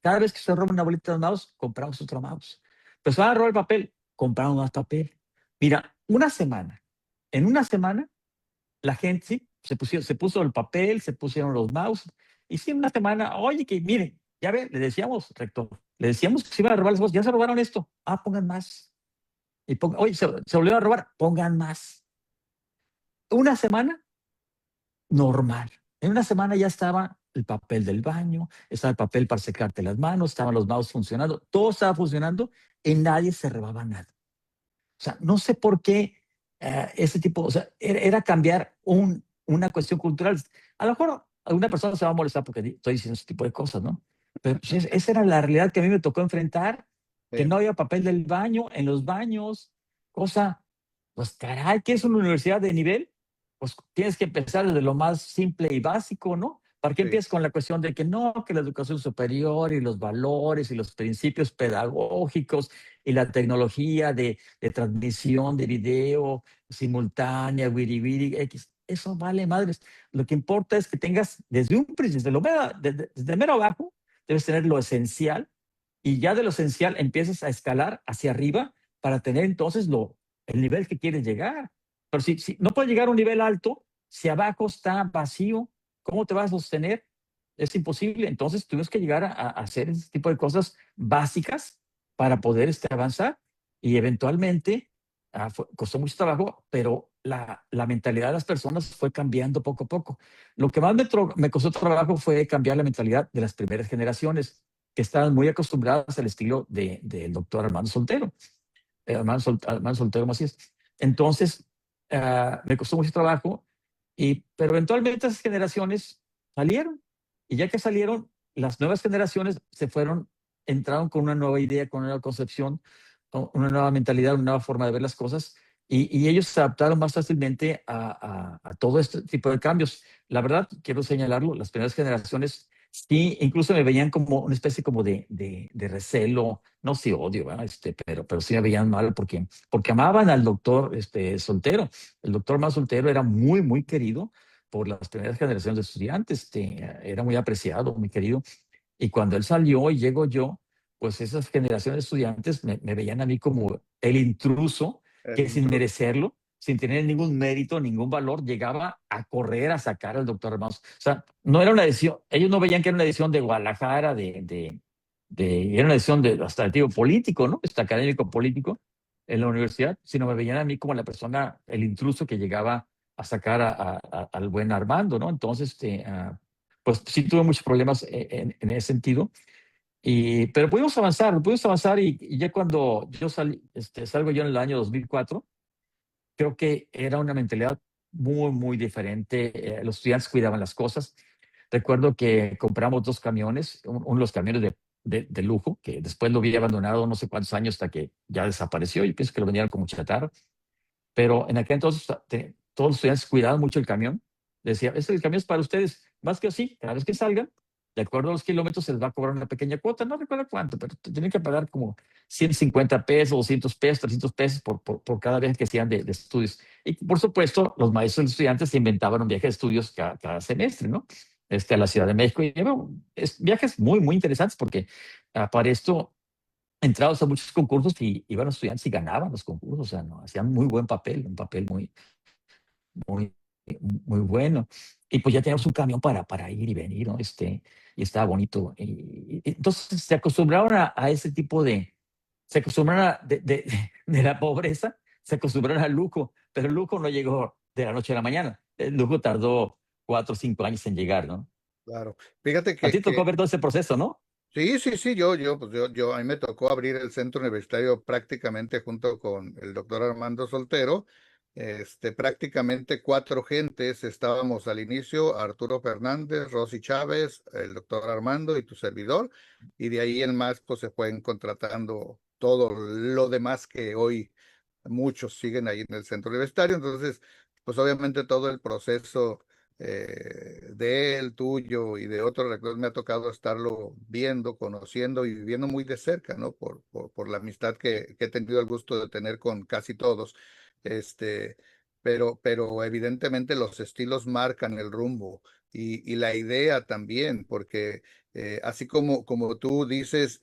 cada vez que se roban una bolita de mouse, compramos otro mouse. Pues se van a robar el papel, compramos más papel. Mira, en una semana, la gente sí, se puso el papel, se pusieron los mouse, y sí, en una semana, oye, que miren, ya ve, le decíamos, rector, le decíamos que se iban a robar las cosas, ya se robaron esto, pongan más. Y oye, se volvieron a robar, pongan más. Una semana, normal. En una semana ya estaba el papel del baño, estaba el papel para secarte las manos, estaban los mouse funcionando, todo estaba funcionando y nadie se robaba nada. O sea, no sé por qué ese tipo, o sea, era cambiar una cuestión cultural. A lo mejor alguna persona se va a molestar porque estoy diciendo ese tipo de cosas, ¿no? Pero pues, esa era la realidad que a mí me tocó enfrentar, que no había papel del baño en los baños, cosa, pues caray, ¿qué es una universidad de nivel? Pues tienes que empezar desde lo más simple y básico, ¿no? ¿Para qué Sí, empiezas con la cuestión de que no, que la educación superior y los valores y los principios pedagógicos y la tecnología de transmisión de video simultánea, wiri wiri, X? Eso vale madres. Lo que importa es que tengas desde un principio, desde mero abajo, debes tener lo esencial y ya de lo esencial empiezas a escalar hacia arriba para tener entonces el nivel que quieres llegar. Pero si no puedes llegar a un nivel alto, si abajo está vacío, ¿cómo te vas a sostener? Es imposible. Entonces tuvimos que llegar a hacer ese tipo de cosas básicas para poder avanzar y eventualmente costó mucho trabajo, pero la mentalidad de las personas fue cambiando poco a poco. Lo que más me costó trabajo fue cambiar la mentalidad de las primeras generaciones que estaban muy acostumbradas al estilo del doctor Armando Soltero, Armando Soltero Macías. Entonces, me costó mucho trabajo, pero eventualmente esas generaciones salieron. Y ya que salieron, las nuevas generaciones entraron con una nueva idea, con una nueva concepción, una nueva mentalidad, una nueva forma de ver las cosas. y ellos se adaptaron más fácilmente a todo este tipo de cambios. La verdad, quiero señalarlo, las primeras generaciones sí, incluso me veían como una especie como de recelo, no sé, odio, ¿verdad? Pero sí me veían mal porque amaban al doctor Soltero. El doctor más Soltero era muy, muy querido por las primeras generaciones de estudiantes, era muy apreciado, muy querido. Y cuando él salió y llego yo, pues esas generaciones de estudiantes me veían a mí como el intruso El que sin intruso. merecerlo, sin tener ningún mérito, ningún valor, llegaba a correr a sacar al doctor Hermanos. O sea, no era una decisión, ellos no veían que era una decisión de Guadalajara, era una decisión de hasta el tipo político, ¿no? Académico político en la universidad, sino me veían a mí como la persona, el intruso que llegaba a sacar al buen Armando, ¿no? Entonces, pues sí tuve muchos problemas en ese sentido. Pero pudimos avanzar y ya cuando yo salgo yo en el año 2004, creo que era una mentalidad muy, muy diferente. Los estudiantes cuidaban las cosas. Recuerdo que compramos 2 camiones, uno de los camiones de lujo, que después lo vi abandonado no sé cuántos años hasta que ya desapareció. Yo pienso que lo vendieron como chatarra. Pero en aquel entonces todos los estudiantes cuidaban mucho el camión. Decía, este el camión es para ustedes. Más que así, cada vez que salgan, de acuerdo a los kilómetros, se les va a cobrar una pequeña cuota. No recuerdo cuánto, pero tienen que pagar como 150 pesos, 200 pesos, 300 pesos por cada viaje que hacían de estudios. Y por supuesto, los maestros y los estudiantes se inventaban un viaje de estudios cada semestre, ¿no? A la Ciudad de México. Y bueno, viajes muy, muy interesantes porque para esto entrados a muchos concursos y iban los estudiantes y ganaban los concursos, o sea, no, hacían muy buen papel, un papel muy, muy, muy bueno. Y pues ya teníamos un camión para ir y venir, ¿no? Y estaba bonito. Entonces se acostumbraron a ese tipo se acostumbraron de la pobreza, se acostumbraron al lujo, pero el lujo no llegó de la noche a la mañana. El lujo tardó 4 o 5 años en llegar, ¿no? Claro. Fíjate A ti que, tocó ver todo ese proceso, ¿no? sí, sí, sí, a mí me tocó abrir el centro universitario prácticamente junto con el doctor Armando Soltero. Prácticamente 4 gentes estábamos al inicio: Arturo Fernández, Rosy Chávez, el doctor Armando y tu servidor. Y de ahí en más, pues se fueron contratando todo lo demás que hoy muchos siguen ahí en el centro universitario. Entonces, pues obviamente todo el proceso de él, tuyo y de otros rectores me ha tocado estarlo viendo, conociendo y viviendo muy de cerca, ¿no? Por la amistad que he tenido el gusto de tener con casi todos. Este, pero evidentemente los estilos marcan el rumbo y la idea también, porque así como tú dices,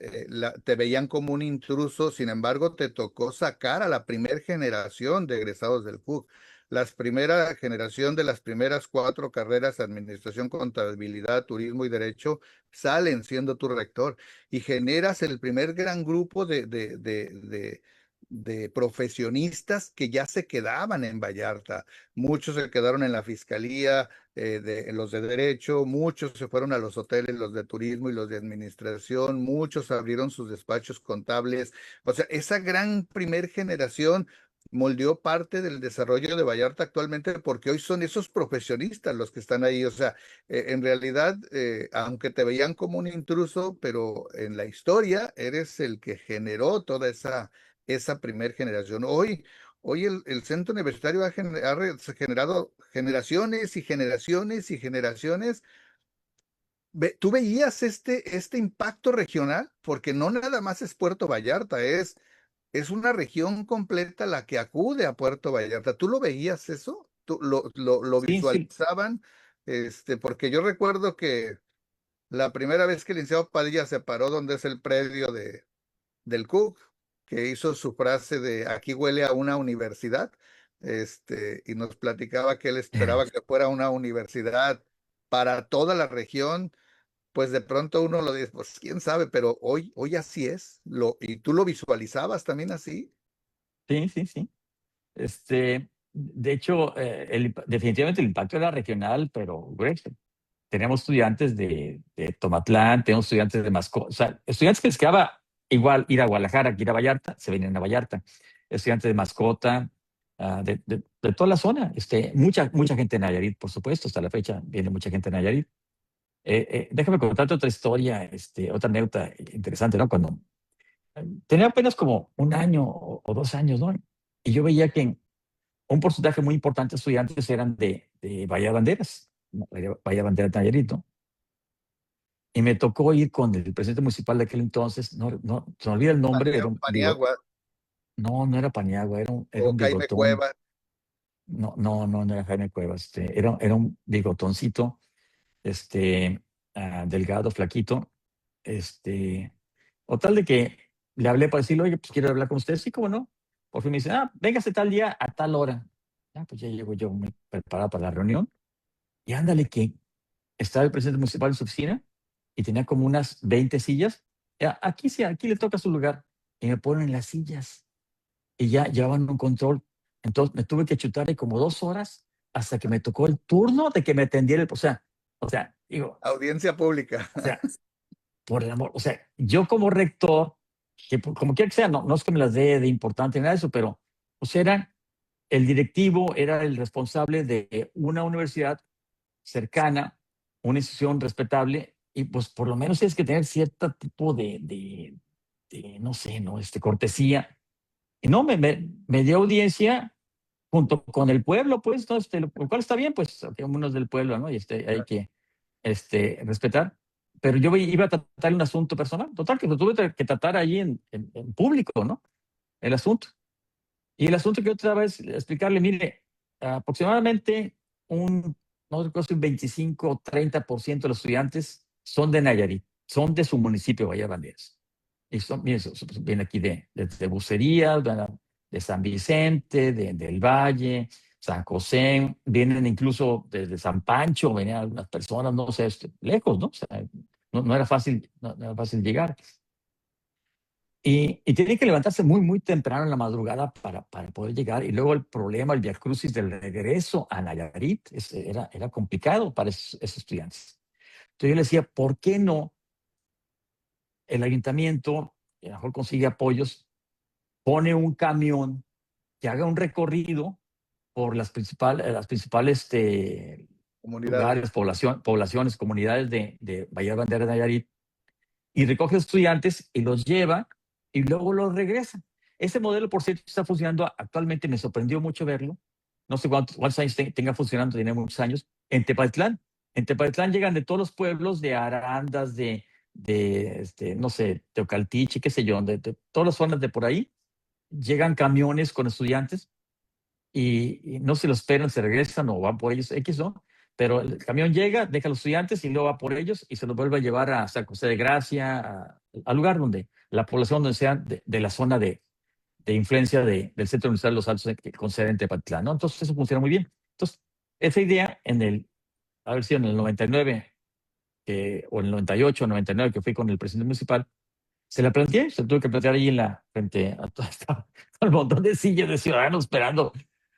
te veían como un intruso. Sin embargo, te tocó sacar a la primera generación de egresados del CUC. Las primera generación de las primeras 4 carreras: administración, contabilidad, turismo y derecho, salen siendo tu rector y generas el primer gran grupo de profesionistas que ya se quedaban en Vallarta. Muchos se quedaron en la fiscalía, los de derecho, muchos se fueron a los hoteles, los de turismo y los de administración, muchos abrieron sus despachos contables. O sea, esa gran primer generación moldeó parte del desarrollo de Vallarta actualmente, porque hoy son esos profesionistas los que están ahí. O sea, en realidad, aunque te veían como un intruso, pero en la historia eres el que generó toda esa primer generación. Hoy el centro universitario ha generado generaciones y generaciones y generaciones. ¿Tú veías este impacto regional? Porque no nada más es Puerto Vallarta, es una región completa la que acude a Puerto Vallarta. ¿Tú lo veías eso? ¿Tú lo Sí, sí, visualizaban? Porque yo recuerdo que la primera vez que el licenciado Padilla se paró donde es el predio del Cook, que hizo su frase de aquí huele a una universidad, y nos platicaba que él esperaba que fuera una universidad para toda la región. Pues de pronto uno lo dice, pues quién sabe, pero hoy así es. ¿Y tú lo visualizabas también así? sí, sí, sí. De hecho, definitivamente el impacto era regional, pero grueso. Tenemos estudiantes de Tomatlán, tenemos estudiantes de Mascota, o sea, estudiantes que les quedaba igual ir a Guadalajara que ir a Vallarta, se venían a Vallarta. Estudiantes de Mascota, de toda la zona. Mucha gente de Nayarit, por supuesto, hasta la fecha viene mucha gente de Nayarit. Déjame contarte otra historia, otra anécdota interesante, ¿no? Cuando tenía apenas como un año o 2 años, ¿no? Y yo veía que un porcentaje muy importante de estudiantes eran de Bahía Banderas, Bahía Banderas Nayarit, ¿no? Y me tocó ir con el presidente municipal de aquel entonces, no, se me olvida el nombre, era un Paniagua no era Paniagua, era o un Jaime bigotón, Cueva. no era Jaime Cuevas, era un bigotoncito, delgado, flaquito, este, o tal de que le hablé para decirle, oye, pues quiero hablar con usted, sí, cómo no. Por fin me dice, véngase tal día a tal hora. Pues ya llego yo muy preparado para la reunión. Y ándale que estaba el presidente municipal en su oficina y tenía como unas 20 sillas. Aquí sí, aquí le toca su lugar. Y me ponen en las sillas y ya llevaban un control. Entonces me tuve que chutarle como 2 horas hasta que me tocó el turno de que me atendiera o sea, digo, Audiencia pública. o sea, por el amor, o sea, yo como rector, que como quiera que sea, no es que me las dé de importante ni nada de eso, pero pues el directivo era el responsable de una universidad cercana, una institución respetable, y pues por lo menos tienes que tener cierto tipo no sé, ¿no? Cortesía. Y no, me dio audiencia junto con el pueblo, pues, ¿no? Lo cual está bien, pues, unos del pueblo, ¿no? Y hay que respetar. Pero yo iba a tratar un asunto personal, total, que lo tuve que tratar ahí en público, ¿no? El asunto. Y el asunto que yo trataba es explicarle, mire, aproximadamente no recuerdo si un 25 o 30% de los estudiantes son de Nayarit, son de su municipio, Bahía Banderas. Y mire, vienen aquí de Bucerías, de San Vicente, del Valle, San José, vienen incluso desde San Pancho, venían algunas personas, no sé, lejos, ¿no? O sea, no era fácil, no era fácil llegar. Y tiene que levantarse muy, muy temprano en la madrugada para poder llegar. Y luego el problema, el viacrucis del regreso a Nayarit, era complicado para esos estudiantes. Entonces yo le decía, ¿por qué no el ayuntamiento, a lo mejor consigue apoyos, pone un camión que haga un recorrido por las principales Comunidades. lugares, poblaciones, comunidades de Bahía Bandera de Nayarit, y recoge estudiantes y los lleva y luego los regresa? Ese modelo, por cierto, está funcionando actualmente, me sorprendió mucho verlo. No sé cuántos años tenga funcionando, tiene muchos años, en Tepatitlán. En Tepatitlán llegan de todos los pueblos, de Arandas, no sé, Teocaltiche, qué sé yo, de todas las zonas de por ahí, llegan camiones con estudiantes y no se lo esperan, se regresan o van por ellos, X, ¿no? Pero el camión llega, deja a los estudiantes y luego va por ellos y se los vuelve a llevar a San José de Gracia, al lugar donde la población donde sea de la zona de influencia del Centro Universitario de los Altos con sede en Tepatitlán, ¿no? Entonces eso funciona muy bien. Entonces, esa idea a ver si en el 99 o en el 98 o 99 que fui con el presidente municipal, se la planteé, se tuve que plantear ahí frente a todo el montón de sillas de ciudadanos esperando,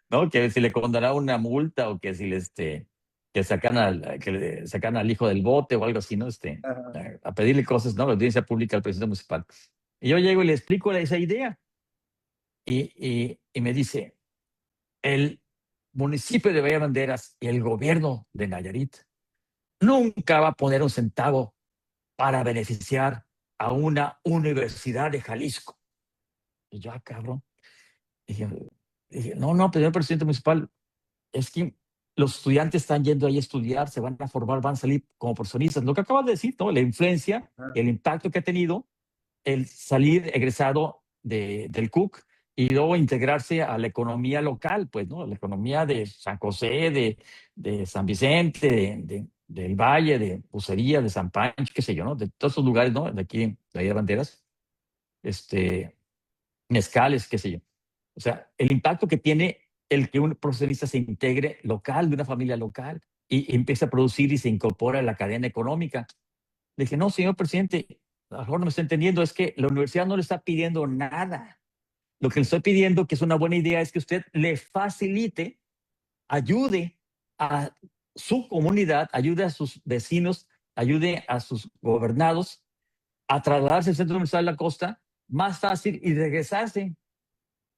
¿no? Que si le condará una multa o que si que le sacan al hijo del bote o algo así, ¿no? Ajá. A pedirle cosas, ¿no? La audiencia pública al presidente municipal. Y yo llego y le explico esa idea y me dice, el municipio de Bahía Banderas y el gobierno de Nayarit nunca va a poner un centavo para beneficiar a una universidad de Jalisco. Y yo, cabrón. Dije, no, pero señor presidente municipal, es que los estudiantes están yendo ahí a estudiar, se van a formar, van a salir como profesionistas. Lo que acabas de decir, ¿no? La influencia, el impacto que ha tenido el salir egresado del CUC y luego integrarse a la economía local, pues, ¿no? La economía de San José, de San Vicente, del Valle, de Bucería, de San Pancho, qué sé yo, ¿no? De todos esos lugares, ¿no? De aquí, de ahí de Banderas, Mezcales, qué sé yo. O sea, el impacto que tiene el que un profesionista se integre local, de una familia local, y empieza a producir y se incorpora a la cadena económica. Le dije, no, señor presidente, a lo mejor no me está entendiendo, es que la universidad no le está pidiendo nada. Lo que le estoy pidiendo, que es una buena idea, es que usted le facilite, ayude a su comunidad, ayude a sus vecinos, ayude a sus gobernados a trasladarse al Centro Universitario de la Costa más fácil y regresarse.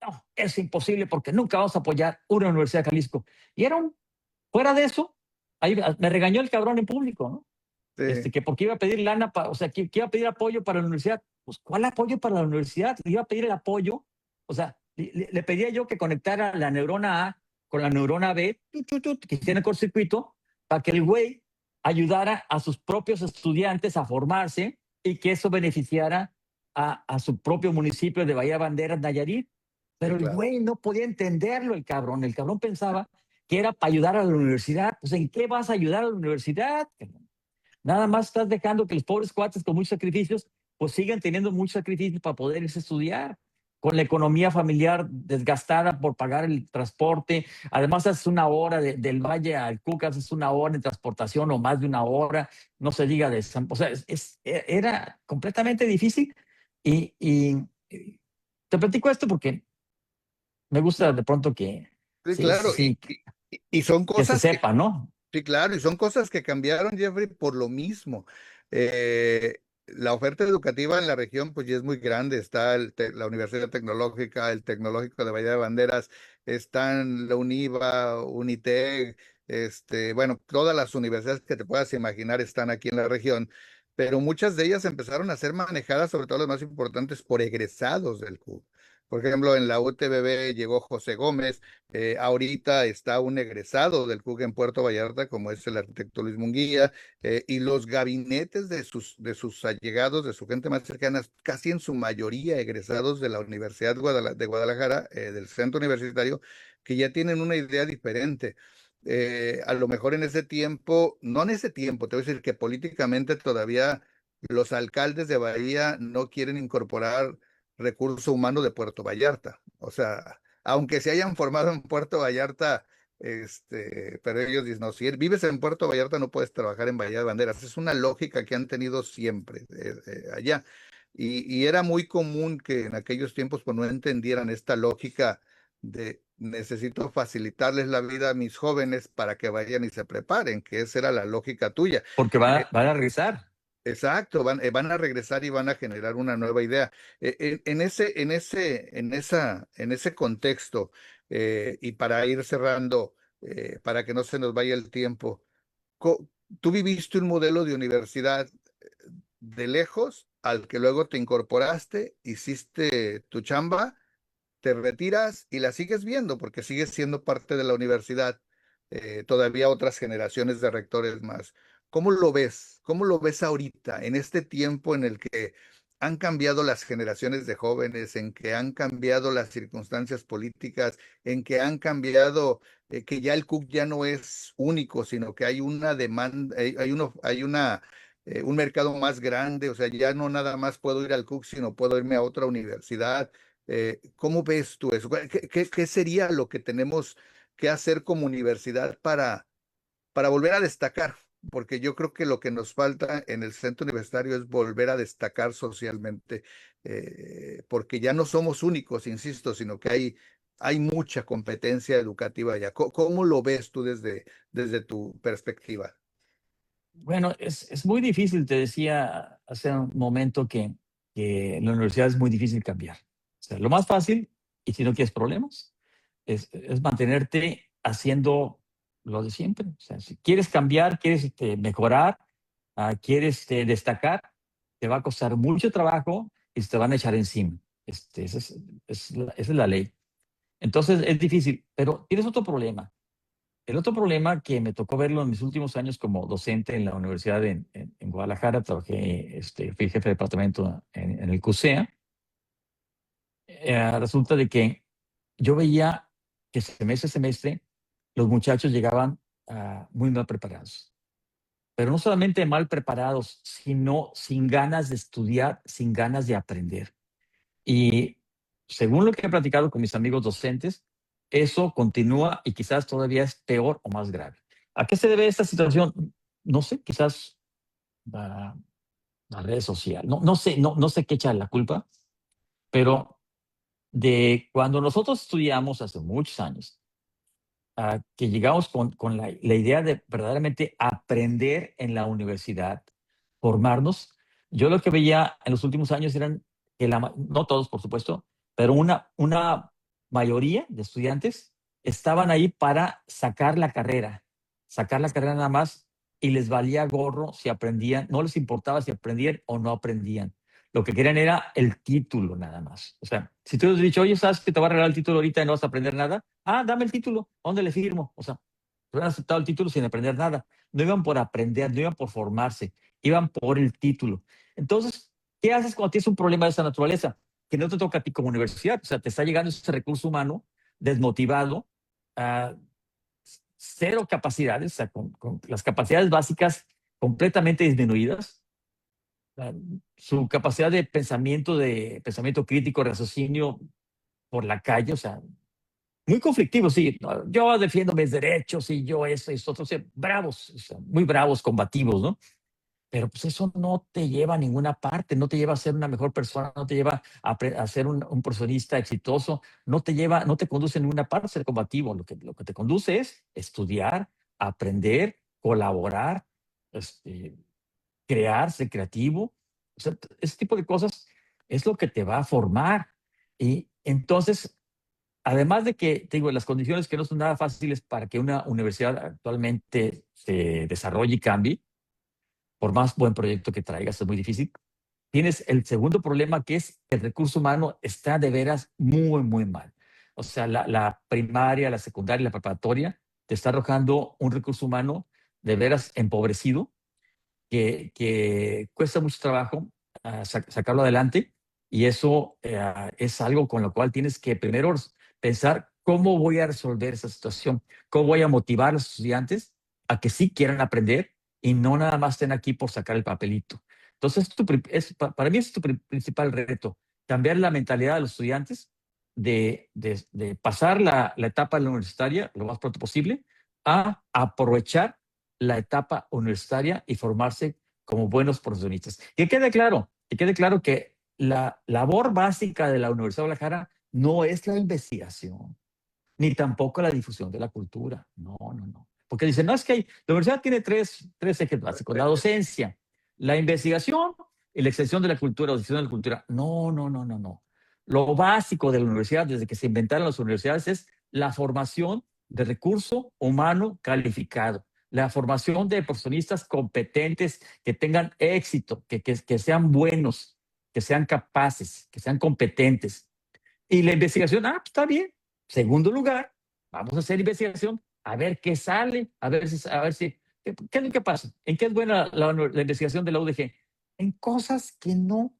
No, es imposible porque nunca vamos a apoyar una universidad de Jalisco. Y fuera de eso, ahí me regañó el cabrón en público, ¿no? Sí. Que porque iba a pedir lana, o sea, que iba a pedir apoyo para la universidad. Pues, ¿cuál apoyo para la universidad? Le iba a pedir el apoyo, o sea, le pedía yo que conectara la neurona A con la neurona B, que tiene cortocircuito, para que el güey ayudara a sus propios estudiantes a formarse y que eso beneficiara a su propio municipio de Bahía Banderas, Nayarit. Pero Sí, el claro. güey no podía entenderlo, el cabrón. El cabrón pensaba que era para ayudar a la universidad. Pues, ¿en qué vas a ayudar a la universidad? Nada más estás dejando que los pobres cuates con muchos sacrificios, pues sigan teniendo muchos sacrificios para poder irse a estudiar, con la economía familiar desgastada por pagar el transporte. Además, haces una hora del Valle al Cuca, haces una hora en transportación o más de una hora, no se diga de San... O sea, era completamente difícil. Y te platico esto porque me gusta de pronto que, Sí, sí, sí, claro. sí, Y son que se cosas que, sepa, ¿no? sí, claro, y son cosas que cambiaron, Jeffrey, por lo mismo. La oferta educativa en la región, pues ya es muy grande. Está la Universidad Tecnológica, el Tecnológico de Bahía de Banderas, están la UNIVA, UNITEC, bueno, todas las universidades que te puedas imaginar están aquí en la región, pero muchas de ellas empezaron a ser manejadas, sobre todo las más importantes, por egresados del CUC. Por ejemplo, en la UTBB llegó José Gómez. Ahorita está un egresado del CUC en Puerto Vallarta, como es el arquitecto Luis Munguía, y los gabinetes de sus allegados, de su gente más cercana, casi en su mayoría egresados de la Universidad de Guadalajara, del centro universitario, que ya tienen una idea diferente. A lo mejor en ese tiempo, no en ese tiempo, te voy a decir que políticamente todavía los alcaldes de Bahía no quieren incorporar recurso humano de Puerto Vallarta. O sea, aunque se hayan formado en Puerto Vallarta, pero ellos dicen, no, si vives en Puerto Vallarta no puedes trabajar en Bahía de Banderas. Es una lógica que han tenido siempre allá. Y era muy común que en aquellos tiempos pues, no entendieran esta lógica de necesito facilitarles la vida a mis jóvenes para que vayan y se preparen, que esa era la lógica tuya. Porque van a regresar. Exacto, van a regresar y van a generar una nueva idea. En ese contexto, y para ir cerrando, para que no se nos vaya el tiempo, co- tú viviste un modelo de universidad de lejos al que luego te incorporaste, hiciste tu chamba, te retiras y la sigues viendo porque sigues siendo parte de la universidad, todavía otras generaciones de rectores más. ¿Cómo lo ves? ¿Cómo lo ves ahorita, en este tiempo en el que han cambiado las generaciones de jóvenes, en que han cambiado las circunstancias políticas, en que han cambiado, que ya el CUC ya no es único, sino que hay una demanda, un mercado más grande, o sea, ya no nada más puedo ir al CUC, sino puedo irme a otra universidad? ¿Cómo ves tú eso? ¿Qué sería lo que tenemos que hacer como universidad para volver a destacar? Porque yo creo que lo que nos falta en el centro universitario es volver a destacar socialmente, porque ya no somos únicos, insisto, sino que hay mucha competencia educativa allá. ¿Cómo lo ves tú desde tu perspectiva? Bueno, es muy difícil, te decía hace un momento que en la universidad es muy difícil cambiar. O sea, lo más fácil, y si no quieres problemas, es mantenerte haciendo lo de siempre. O sea, si quieres cambiar, quieres mejorar, quieres destacar, te va a costar mucho trabajo y se te van a echar encima. Esa es la ley. Entonces es difícil, pero tienes otro problema. El otro problema que me tocó verlo en mis últimos años como docente en la universidad en Guadalajara, trabajé, fui jefe de departamento en el CUSEA. Resulta de que yo veía que semestre a semestre los muchachos llegaban muy mal preparados, pero no solamente mal preparados, sino sin ganas de estudiar, sin ganas de aprender. Y según lo que he platicado con mis amigos docentes, eso continúa y quizás todavía es peor o más grave. ¿A qué se debe esta situación? No sé, quizás a las redes sociales. No sé qué echar la culpa, pero de cuando nosotros estudiamos hace muchos años, que llegamos con la idea de verdaderamente aprender en la universidad, formarnos, yo lo que veía en los últimos años eran que no todos, por supuesto, pero una mayoría de estudiantes estaban ahí para sacar la carrera nada más y les valía gorro si aprendían, no les importaba si aprendían o no aprendían. Lo que querían era el título nada más. O sea, si tú hubieras dicho, oye, ¿sabes que te va a regalar el título ahorita y no vas a aprender nada? Ah, dame el título, ¿dónde le firmo? O sea, hubieran aceptado el título sin aprender nada. No iban por aprender, no iban por formarse, iban por el título. Entonces, ¿qué haces cuando tienes un problema de esa naturaleza? Que no te toca a ti como universidad. O sea, te está llegando ese recurso humano desmotivado, uh, cero capacidades, o sea, con las capacidades básicas completamente disminuidas, su capacidad de pensamiento crítico, raciocinio por la calle, o sea, muy conflictivo, sí. ¿No? Yo defiendo mis derechos y yo eso y esto, o sea, bravos, o sea, muy bravos, combativos, ¿no? Pero pues eso no te lleva a ninguna parte, no te lleva a ser una mejor persona, no te lleva a ser un profesionista exitoso, no te conduce a ninguna parte ser combativo. Lo que te conduce es estudiar, aprender, colaborar, este, crear, ser creativo. O sea, ese tipo de cosas es lo que te va a formar. Y entonces, además de que, te digo, las condiciones que no son nada fáciles para que una universidad actualmente se desarrolle y cambie, por más buen proyecto que traigas, es muy difícil. Tienes el segundo problema, que es que el recurso humano está de veras muy, muy mal. O sea, la primaria, la secundaria, la preparatoria te está arrojando un recurso humano de veras empobrecido, que cuesta mucho trabajo sacarlo adelante, y eso es algo con lo cual tienes que primero pensar cómo voy a resolver esa situación, cómo voy a motivar a los estudiantes a que sí quieran aprender y no nada más estén aquí por sacar el papelito. Entonces, para mí es tu principal reto, cambiar la mentalidad de los estudiantes de pasar la etapa universitaria lo más pronto posible a aprovechar la etapa universitaria y formarse como buenos profesionistas. Que quede claro que la labor básica de la Universidad de Guadalajara no es la investigación, ni tampoco la difusión de la cultura. No, no, no. Porque dicen, no, es que la universidad tiene tres ejes básicos: la docencia, la investigación y la extensión de la cultura, o difusión de la cultura. No, no, no, no, no. Lo básico de la universidad, desde que se inventaron las universidades, es la formación de recurso humano calificado, la formación de profesionistas competentes que tengan éxito, que sean buenos, que sean capaces, que sean competentes. Y la investigación, pues está bien. Segundo lugar, vamos a hacer investigación, a ver qué sale, ¿qué es lo que pasa? ¿En qué es buena la investigación de la UDG? En cosas que no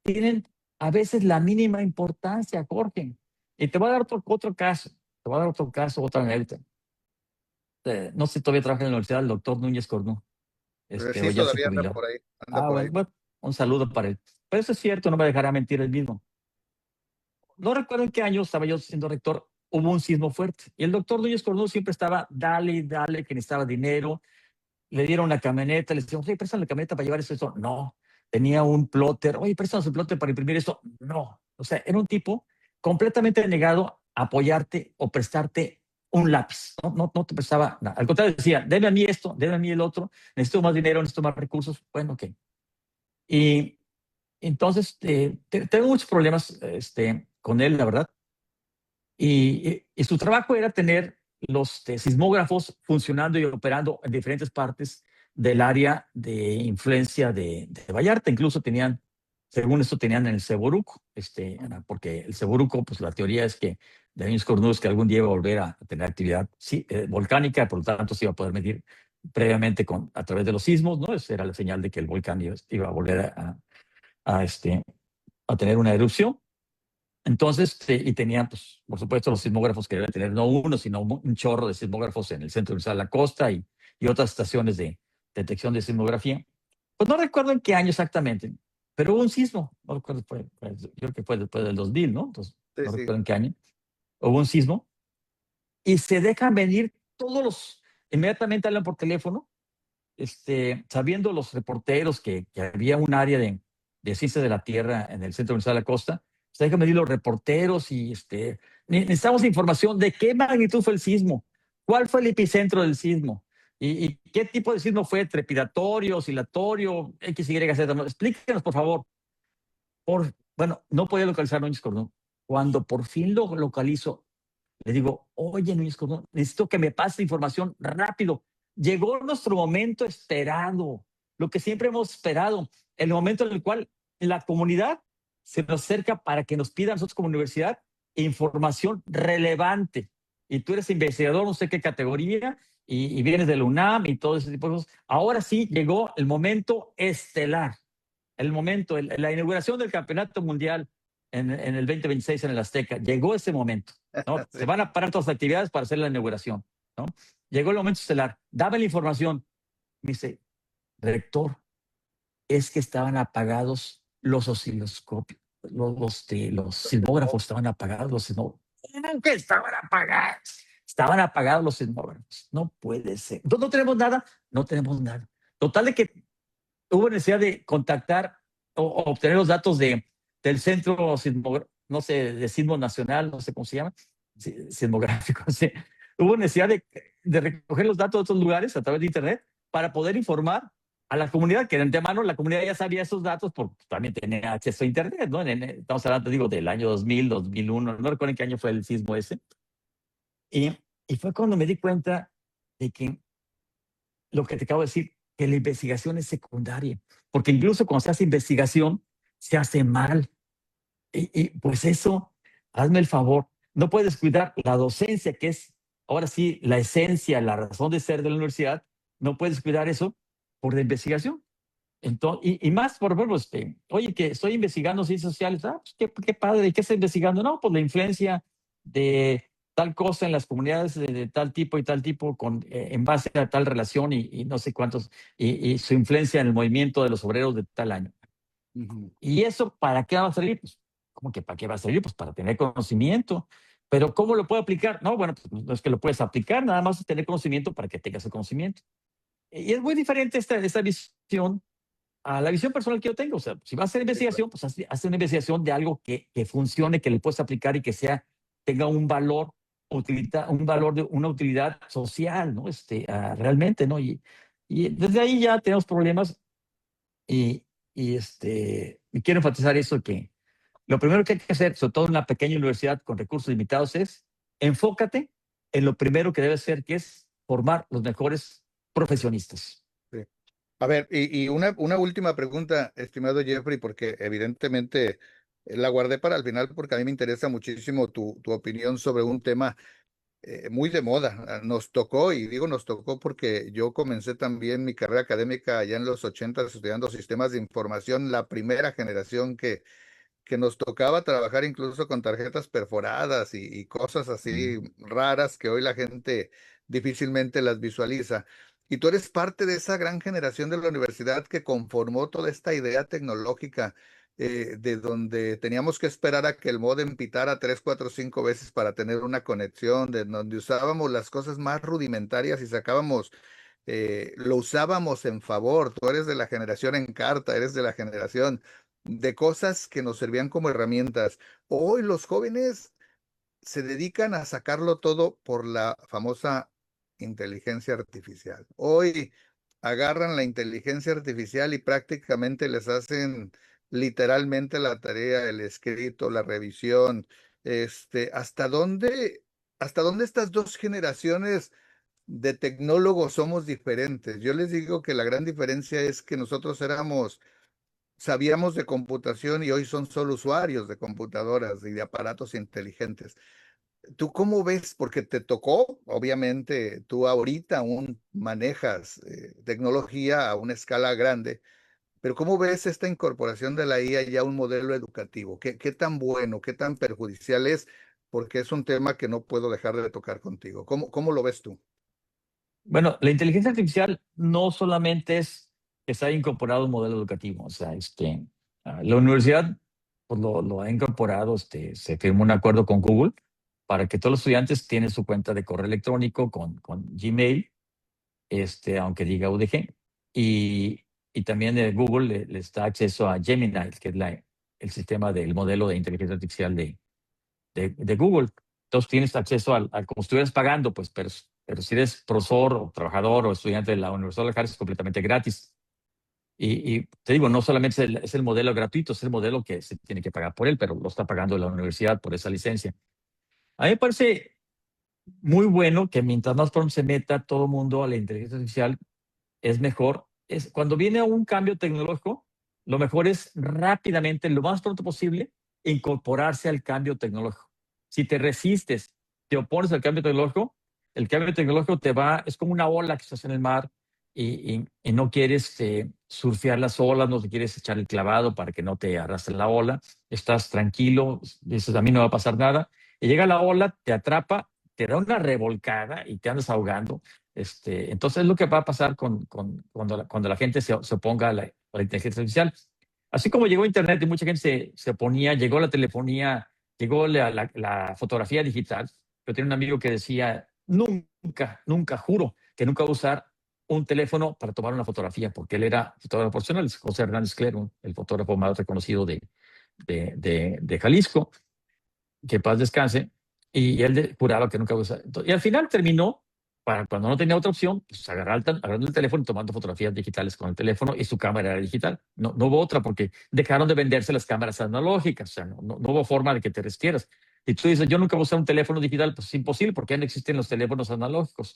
tienen a veces la mínima importancia, Jorge. Y te voy a dar otro caso, otra anécdota. No sé si todavía trabaja en la universidad el doctor Núñez Cornú, o Sí, ya se todavía anda jubiló. por ahí, anda por ahí. Bueno, un saludo para él. Pero eso es cierto, no me dejará mentir él mismo. No recuerdo en qué año estaba yo siendo rector, hubo un sismo fuerte. Y el doctor Núñez Cornú siempre estaba, dale y dale, que necesitaba dinero. Le dieron una camioneta, le decían, oye, préstame la camioneta para llevar eso. No. Tenía un plotter, oye, préstanos el plotter para imprimir esto. No. O sea, era un tipo completamente negado a apoyarte o prestarte un lápiz. No te prestaba nada. Al contrario, decía, deme a mí esto, deme a mí el otro, necesito más dinero, necesito más recursos. Bueno, ok. Y entonces, tengo muchos problemas con él, la verdad. Y su trabajo era tener los sismógrafos funcionando y operando en diferentes partes del área de influencia de Vallarta. Incluso tenían, según esto, tenían en el Seboruco, porque el Seboruco, pues la teoría es que de años cornudos que algún día iba a volver a tener actividad volcánica, por lo tanto se iba a poder medir previamente a través de los sismos, ¿no? Esa era la señal de que el volcán iba a volver a tener una erupción. Entonces, y tenían, pues, por supuesto, los sismógrafos que deben tener no uno, sino un chorro de sismógrafos en el centro de la costa y otras estaciones de detección de sismografía. Pues no recuerdo en qué año exactamente, pero hubo un sismo. No recuerdo, yo creo que fue después del 2000, ¿no? Entonces, Sí, no sí. recuerdo en qué año. Hubo un sismo y se dejan venir inmediatamente hablan por teléfono, sabiendo los reporteros que había un área de ciencia de la Tierra en el centro de la costa. Se dejan venir los reporteros y necesitamos información de qué magnitud fue el sismo, cuál fue el epicentro del sismo y qué tipo de sismo fue, trepidatorio, oscilatorio, X, Y, Z. No, explíquenos, por favor. Bueno, no podía localizar a Núñez Cordón. Cuando por fin lo localizo, le digo, oye, Núñez Cordón, necesito que me pase información rápido. Llegó nuestro momento esperado, lo que siempre hemos esperado, el momento en el cual la comunidad se nos acerca para que nos pida a nosotros como universidad información relevante. Y tú eres investigador, no sé qué categoría, y vienes de la UNAM y todo ese tipo de cosas. Ahora sí llegó el momento estelar, el momento, la inauguración del Campeonato Mundial en el 2026 en el Azteca. Llegó ese momento, ¿no? Sí. Se van a parar todas las actividades para hacer la inauguración, ¿no? Llegó el momento estelar. Dame la información. Me dice, rector, es que estaban apagados los osciloscopios, los sismógrafos estaban apagados, los sismógrafos. ¿Cómo que estaban apagados? Estaban apagados los sismógrafos. No puede ser. No, no tenemos nada, no tenemos nada. Total de que hubo necesidad de contactar o obtener los datos del centro sismográfico, no sé, de sismo nacional, no sé cómo se llama, sismográfico. Sí. Hubo necesidad de recoger los datos de otros lugares a través de Internet para poder informar a la comunidad, que de antemano la comunidad ya sabía esos datos porque también tenía acceso a Internet, ¿no? Estamos hablando, digo, del año 2000, 2001, no recuerdo en qué año fue el sismo ese. Y fue cuando me di cuenta de que lo que te acabo de decir, que la investigación es secundaria, porque incluso cuando se hace investigación, se hace mal. Y pues eso, hazme el favor, no puedes cuidar la docencia, que es ahora sí la esencia, la razón de ser de la universidad, no puedes cuidar eso por la investigación. Entonces, y más, por ejemplo, oye, que estoy investigando ciencias sociales, pues qué padre, ¿y qué estás investigando? No, pues la influencia de tal cosa en las comunidades de tal tipo y tal tipo en base a tal relación y no sé cuántos, y su influencia en el movimiento de los obreros de tal año. Ujú. ¿Y eso para qué va a servir? Pues, ¿cómo que para qué va a servir? Pues para tener conocimiento. Pero ¿cómo lo puedo aplicar? No, bueno, pues no es que lo puedes aplicar, nada más es tener conocimiento para que tengas el conocimiento. Y es muy diferente esta visión a la visión personal que yo tengo. O sea, si vas a hacer Sí, claro. investigación, pues haz una investigación de algo que funcione, que le puedas aplicar y que tenga un valor, de una utilidad social, ¿no? Realmente, ¿no? Y desde ahí ya tenemos problemas y, y quiero enfatizar eso, que lo primero que hay que hacer, sobre todo en una pequeña universidad con recursos limitados, es enfócate en lo primero que debe ser, que es formar los mejores profesionistas. Sí. A ver, y una última pregunta, estimado Jeffrey, porque evidentemente la guardé para el final porque a mí me interesa muchísimo tu opinión sobre un tema muy de moda. Nos tocó, y digo nos tocó porque yo comencé también mi carrera académica allá en los 80 estudiando sistemas de información, la primera generación que nos tocaba trabajar incluso con tarjetas perforadas y cosas así raras que hoy la gente difícilmente las visualiza. Y tú eres parte de esa gran generación de la universidad que conformó toda esta idea tecnológica, de donde teníamos que esperar a que el módem pitara 3, 4, 5 veces para tener una conexión, de donde usábamos las cosas más rudimentarias y sacábamos, lo usábamos en favor. Tú eres de la generación Encarta, eres de la generación de cosas que nos servían como herramientas. Hoy los jóvenes se dedican a sacarlo todo por la famosa inteligencia artificial. Hoy agarran la inteligencia artificial y prácticamente les hacen literalmente la tarea, el escrito, la revisión. ¿Hasta dónde estas dos generaciones de tecnólogos somos diferentes? Yo les digo que la gran diferencia es que nosotros sabíamos de computación y hoy son solo usuarios de computadoras y de aparatos inteligentes. ¿Tú cómo ves? Porque te tocó, obviamente, tú ahorita aún manejas tecnología a una escala grande, pero ¿cómo ves esta incorporación de la IA ya a un modelo educativo? ¿Qué tan bueno, qué tan perjudicial es? Porque es un tema que no puedo dejar de tocar contigo. ¿Cómo lo ves tú? Bueno, la inteligencia artificial no solamente es que se haya incorporado un modelo educativo, o sea, la universidad pues, lo ha incorporado, se firmó un acuerdo con Google para que todos los estudiantes tienen su cuenta de correo electrónico con Gmail, aunque diga UDG, y también Google les da acceso a Gemini, que es el sistema del modelo de inteligencia artificial de Google. Entonces tienes acceso como si estuvieras pagando, pues, pero si eres profesor o trabajador o estudiante de la Universidad de la es completamente gratis. Y te digo, no solamente es el modelo gratuito, es el modelo que se tiene que pagar por él, pero lo está pagando la universidad por esa licencia. A mí me parece muy bueno que mientras más pronto se meta todo el mundo a la inteligencia artificial, es mejor. Cuando viene un cambio tecnológico, lo mejor es rápidamente, lo más pronto posible, incorporarse al cambio tecnológico. Si te resistes, te opones al cambio tecnológico, el cambio tecnológico es como una ola que estás en el mar y no quieres surfear las olas, no te quieres echar el clavado para que no te arrastre la ola, estás tranquilo, dices, a mí no va a pasar nada, y llega la ola, te atrapa, te da una revolcada y te andas ahogando. Entonces es lo que va a pasar cuando la gente se oponga a la inteligencia artificial. Así como llegó Internet y mucha gente se oponía, llegó la telefonía, llegó la fotografía digital. Yo tenía un amigo que decía, nunca, nunca, juro que nunca va a usar un teléfono para tomar una fotografía, porque él era fotógrafo profesional, José Hernández Clermont, el fotógrafo más reconocido de Jalisco, que en paz descanse, y él juraba que nunca iba a usar. Y al final terminó, para cuando no tenía otra opción, pues agarrando el teléfono y tomando fotografías digitales con el teléfono, y su cámara era digital. No hubo otra, porque dejaron de venderse las cámaras analógicas, o sea, no hubo forma de que te restieras. Y tú dices, yo nunca voy a usar un teléfono digital, pues es imposible, porque ya no existen los teléfonos analógicos.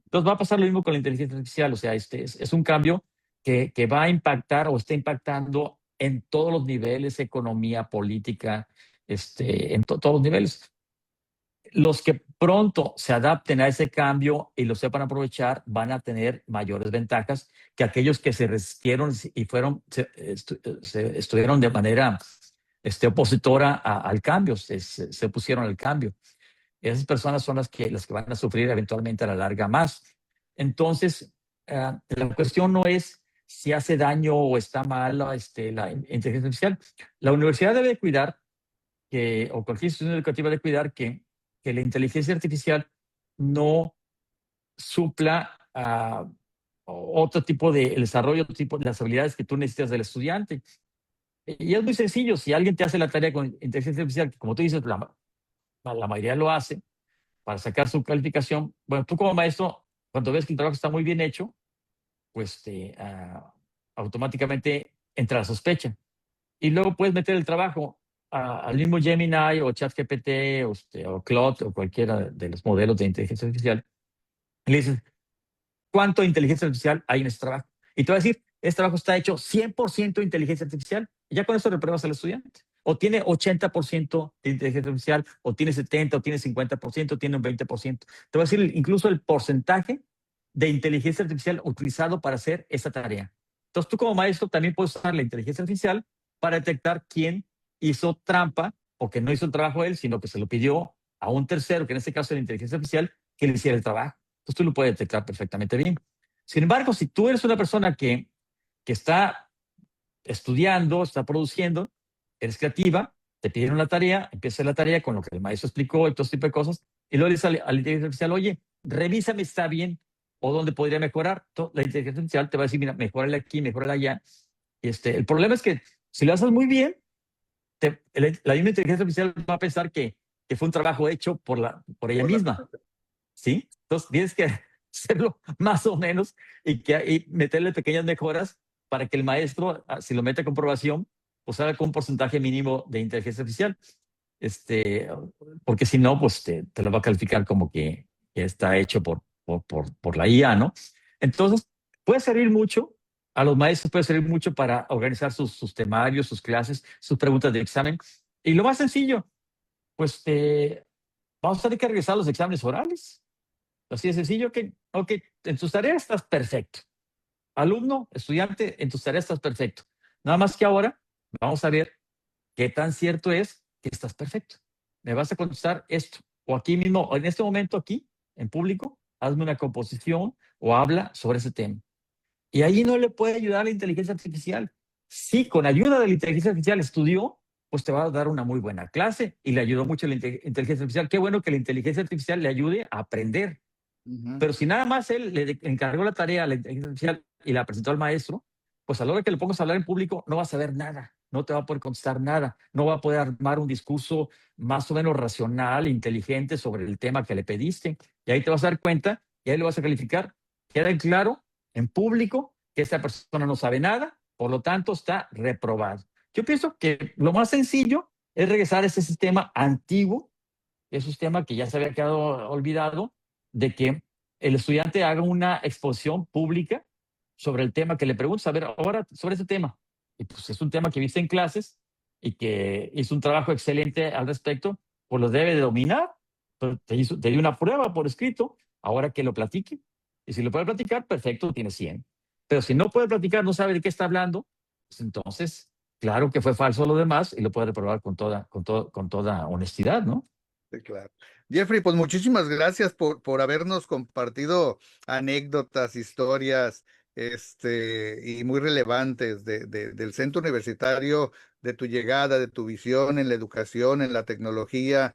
Entonces va a pasar lo mismo con la inteligencia artificial, o sea, es un cambio que va a impactar o está impactando en todos los niveles, economía, política, en todos los niveles. Los que pronto se adapten a ese cambio y lo sepan aprovechar van a tener mayores ventajas que aquellos que se resistieron y estuvieron de manera opositora al cambio, se opusieron al cambio. Esas personas son las que van a sufrir eventualmente a la larga más. Entonces, la cuestión no es si hace daño o está mal la inteligencia artificial. La universidad debe cuidar o cualquier institución educativa debe cuidar que la inteligencia artificial no supla otro tipo de el desarrollo, otro tipo de las habilidades que tú necesitas del estudiante. Y es muy sencillo, si alguien te hace la tarea con inteligencia artificial, que como tú dices, la mayoría lo hace, para sacar su calificación, bueno, tú como maestro, cuando ves que el trabajo está muy bien hecho, pues automáticamente entra la sospecha. Y luego puedes meter el trabajo al mismo Gemini o ChatGPT o Claude o cualquiera de los modelos de inteligencia artificial. Y le dices, ¿cuánto de inteligencia artificial hay en este trabajo? Y te va a decir, este trabajo está hecho 100% de inteligencia artificial. Y ya con eso repruebas al estudiante. O tiene 80% de inteligencia artificial, o tiene 70%, o tiene 50%, o tiene un 20%. Te va a decir incluso el porcentaje de inteligencia artificial utilizado para hacer esa tarea. Entonces tú como maestro también puedes usar la inteligencia artificial para detectar quién hizo trampa o que no hizo el trabajo él, sino que se lo pidió a un tercero, que en este caso es la inteligencia artificial, que le hiciera el trabajo. Entonces tú lo puedes detectar perfectamente bien. Sin embargo, si tú eres una persona que está estudiando, está produciendo, eres creativa, te pidieron la tarea, empieza la tarea con lo que el maestro explicó y todo ese tipo de cosas, y luego le dices a la inteligencia artificial, oye, revísame si está bien o dónde podría mejorar. La inteligencia artificial te va a decir, mira, mejórale aquí, mejórale allá. El problema es que si lo haces muy bien, la misma inteligencia artificial va a pensar que fue un trabajo hecho por ella misma, ¿sí? Entonces tienes que hacerlo más o menos y meterle pequeñas mejoras para que el maestro, si lo mete a comprobación, pues haga con un porcentaje mínimo de inteligencia artificial. Porque si no, pues te lo va a calificar como que está hecho por la IA, ¿no? Entonces, puede servir mucho, a los maestros puede servir mucho para organizar sus temarios, sus clases, sus preguntas de examen. Y lo más sencillo, pues vamos a tener que regresar a los exámenes orales. Así de sencillo que, ok, en tus tareas estás perfecto. Alumno, estudiante, en tus tareas estás perfecto. Nada más que ahora vamos a ver qué tan cierto es que estás perfecto. Me vas a contestar esto. O aquí mismo, o en este momento aquí, en público, hazme una composición o habla sobre ese tema. Y ahí no le puede ayudar la inteligencia artificial. Si con ayuda de la inteligencia artificial estudió, pues te va a dar una muy buena clase y le ayudó mucho la inteligencia artificial. Qué bueno que la inteligencia artificial le ayude a aprender. Pero si nada más él le encargó la tarea a la inteligencia artificial y la presentó al maestro, pues a la hora que le pongas a hablar en público no va a saber nada, no te va a poder contestar nada, no va a poder armar un discurso más o menos racional, inteligente sobre el tema que le pediste. Y ahí te vas a dar cuenta y ahí lo vas a calificar. Queda en claro en público que esta persona no sabe nada, por lo tanto está reprobado. Yo pienso que lo más sencillo es regresar a ese sistema antiguo, ese sistema que ya se había quedado olvidado, de que el estudiante haga una exposición pública sobre el tema que le preguntas. A ver, ahora sobre ese tema, y pues es un tema que viste en clases y que hizo un trabajo excelente al respecto, pues lo debe de dominar. Entonces, te dio una prueba por escrito, ahora que lo platique. Y si lo puede platicar, perfecto, tiene 100. Pero si no puede platicar, no sabe de qué está hablando, pues entonces, claro que fue falso lo demás y lo puede reprobar con toda honestidad, ¿no? Sí, claro. Jeffrey, pues muchísimas gracias por habernos compartido anécdotas, historias, y muy relevantes del centro universitario, de tu llegada, de tu visión en la educación, en la tecnología.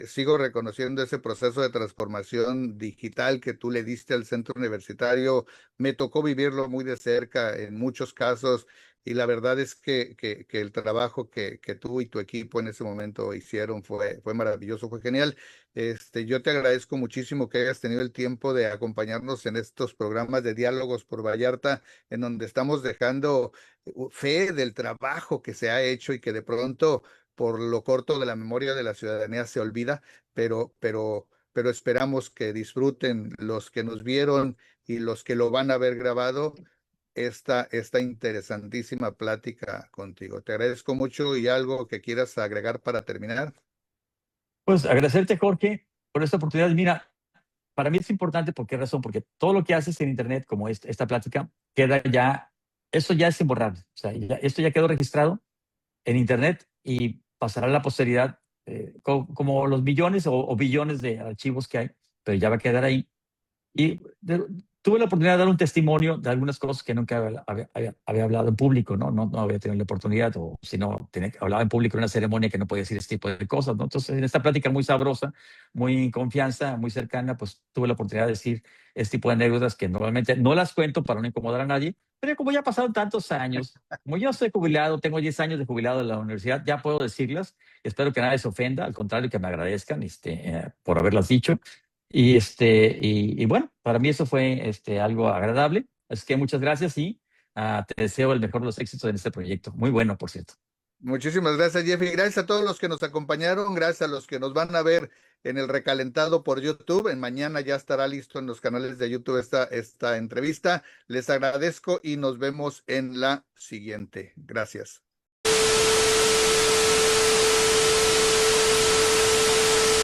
Sigo reconociendo ese proceso de transformación digital que tú le diste al centro universitario. Me tocó vivirlo muy de cerca en muchos casos y la verdad es que el trabajo que tú y tu equipo en ese momento hicieron fue maravilloso, fue genial. Yo te agradezco muchísimo que hayas tenido el tiempo de acompañarnos en estos programas de Diálogos por Vallarta, en donde estamos dejando fe del trabajo que se ha hecho y que de pronto, por lo corto de la memoria de la ciudadanía, se olvida, pero esperamos que disfruten los que nos vieron y los que lo van a ver grabado esta interesantísima plática contigo. Te agradezco mucho y algo que quieras agregar para terminar. Pues agradecerte, Jorge, por esta oportunidad. Mira, para mí es importante, ¿por qué razón? Porque todo lo que haces en Internet, como esta plática, queda ya, eso ya es imborrable. O sea, esto ya quedó registrado en Internet y pasará a la posteridad, como los millones o billones de archivos que hay, pero ya va a quedar ahí. Y tuve la oportunidad de dar un testimonio de algunas cosas que nunca había hablado en público, ¿no? No había tenido la oportunidad, o si no, hablaba en público en una ceremonia que no podía decir este tipo de cosas, ¿no? Entonces, en esta plática muy sabrosa, muy en confianza, muy cercana, pues tuve la oportunidad de decir este tipo de anécdotas que normalmente no las cuento para no incomodar a nadie, pero como ya pasaron tantos años, como yo estoy jubilado, tengo 10 años de jubilado de la universidad, ya puedo decirlas. Espero que nadie se ofenda, al contrario, que me agradezcan por haberlas dicho. Y bueno, para mí eso fue algo agradable. Así que muchas gracias y te deseo el mejor de los éxitos en este proyecto. Muy bueno, por cierto. Muchísimas gracias, Jeffrey. Gracias a todos los que nos acompañaron, gracias a los que nos van a ver en el recalentado por YouTube. En mañana ya estará listo en los canales de YouTube esta entrevista. Les agradezco y nos vemos en la siguiente. Gracias.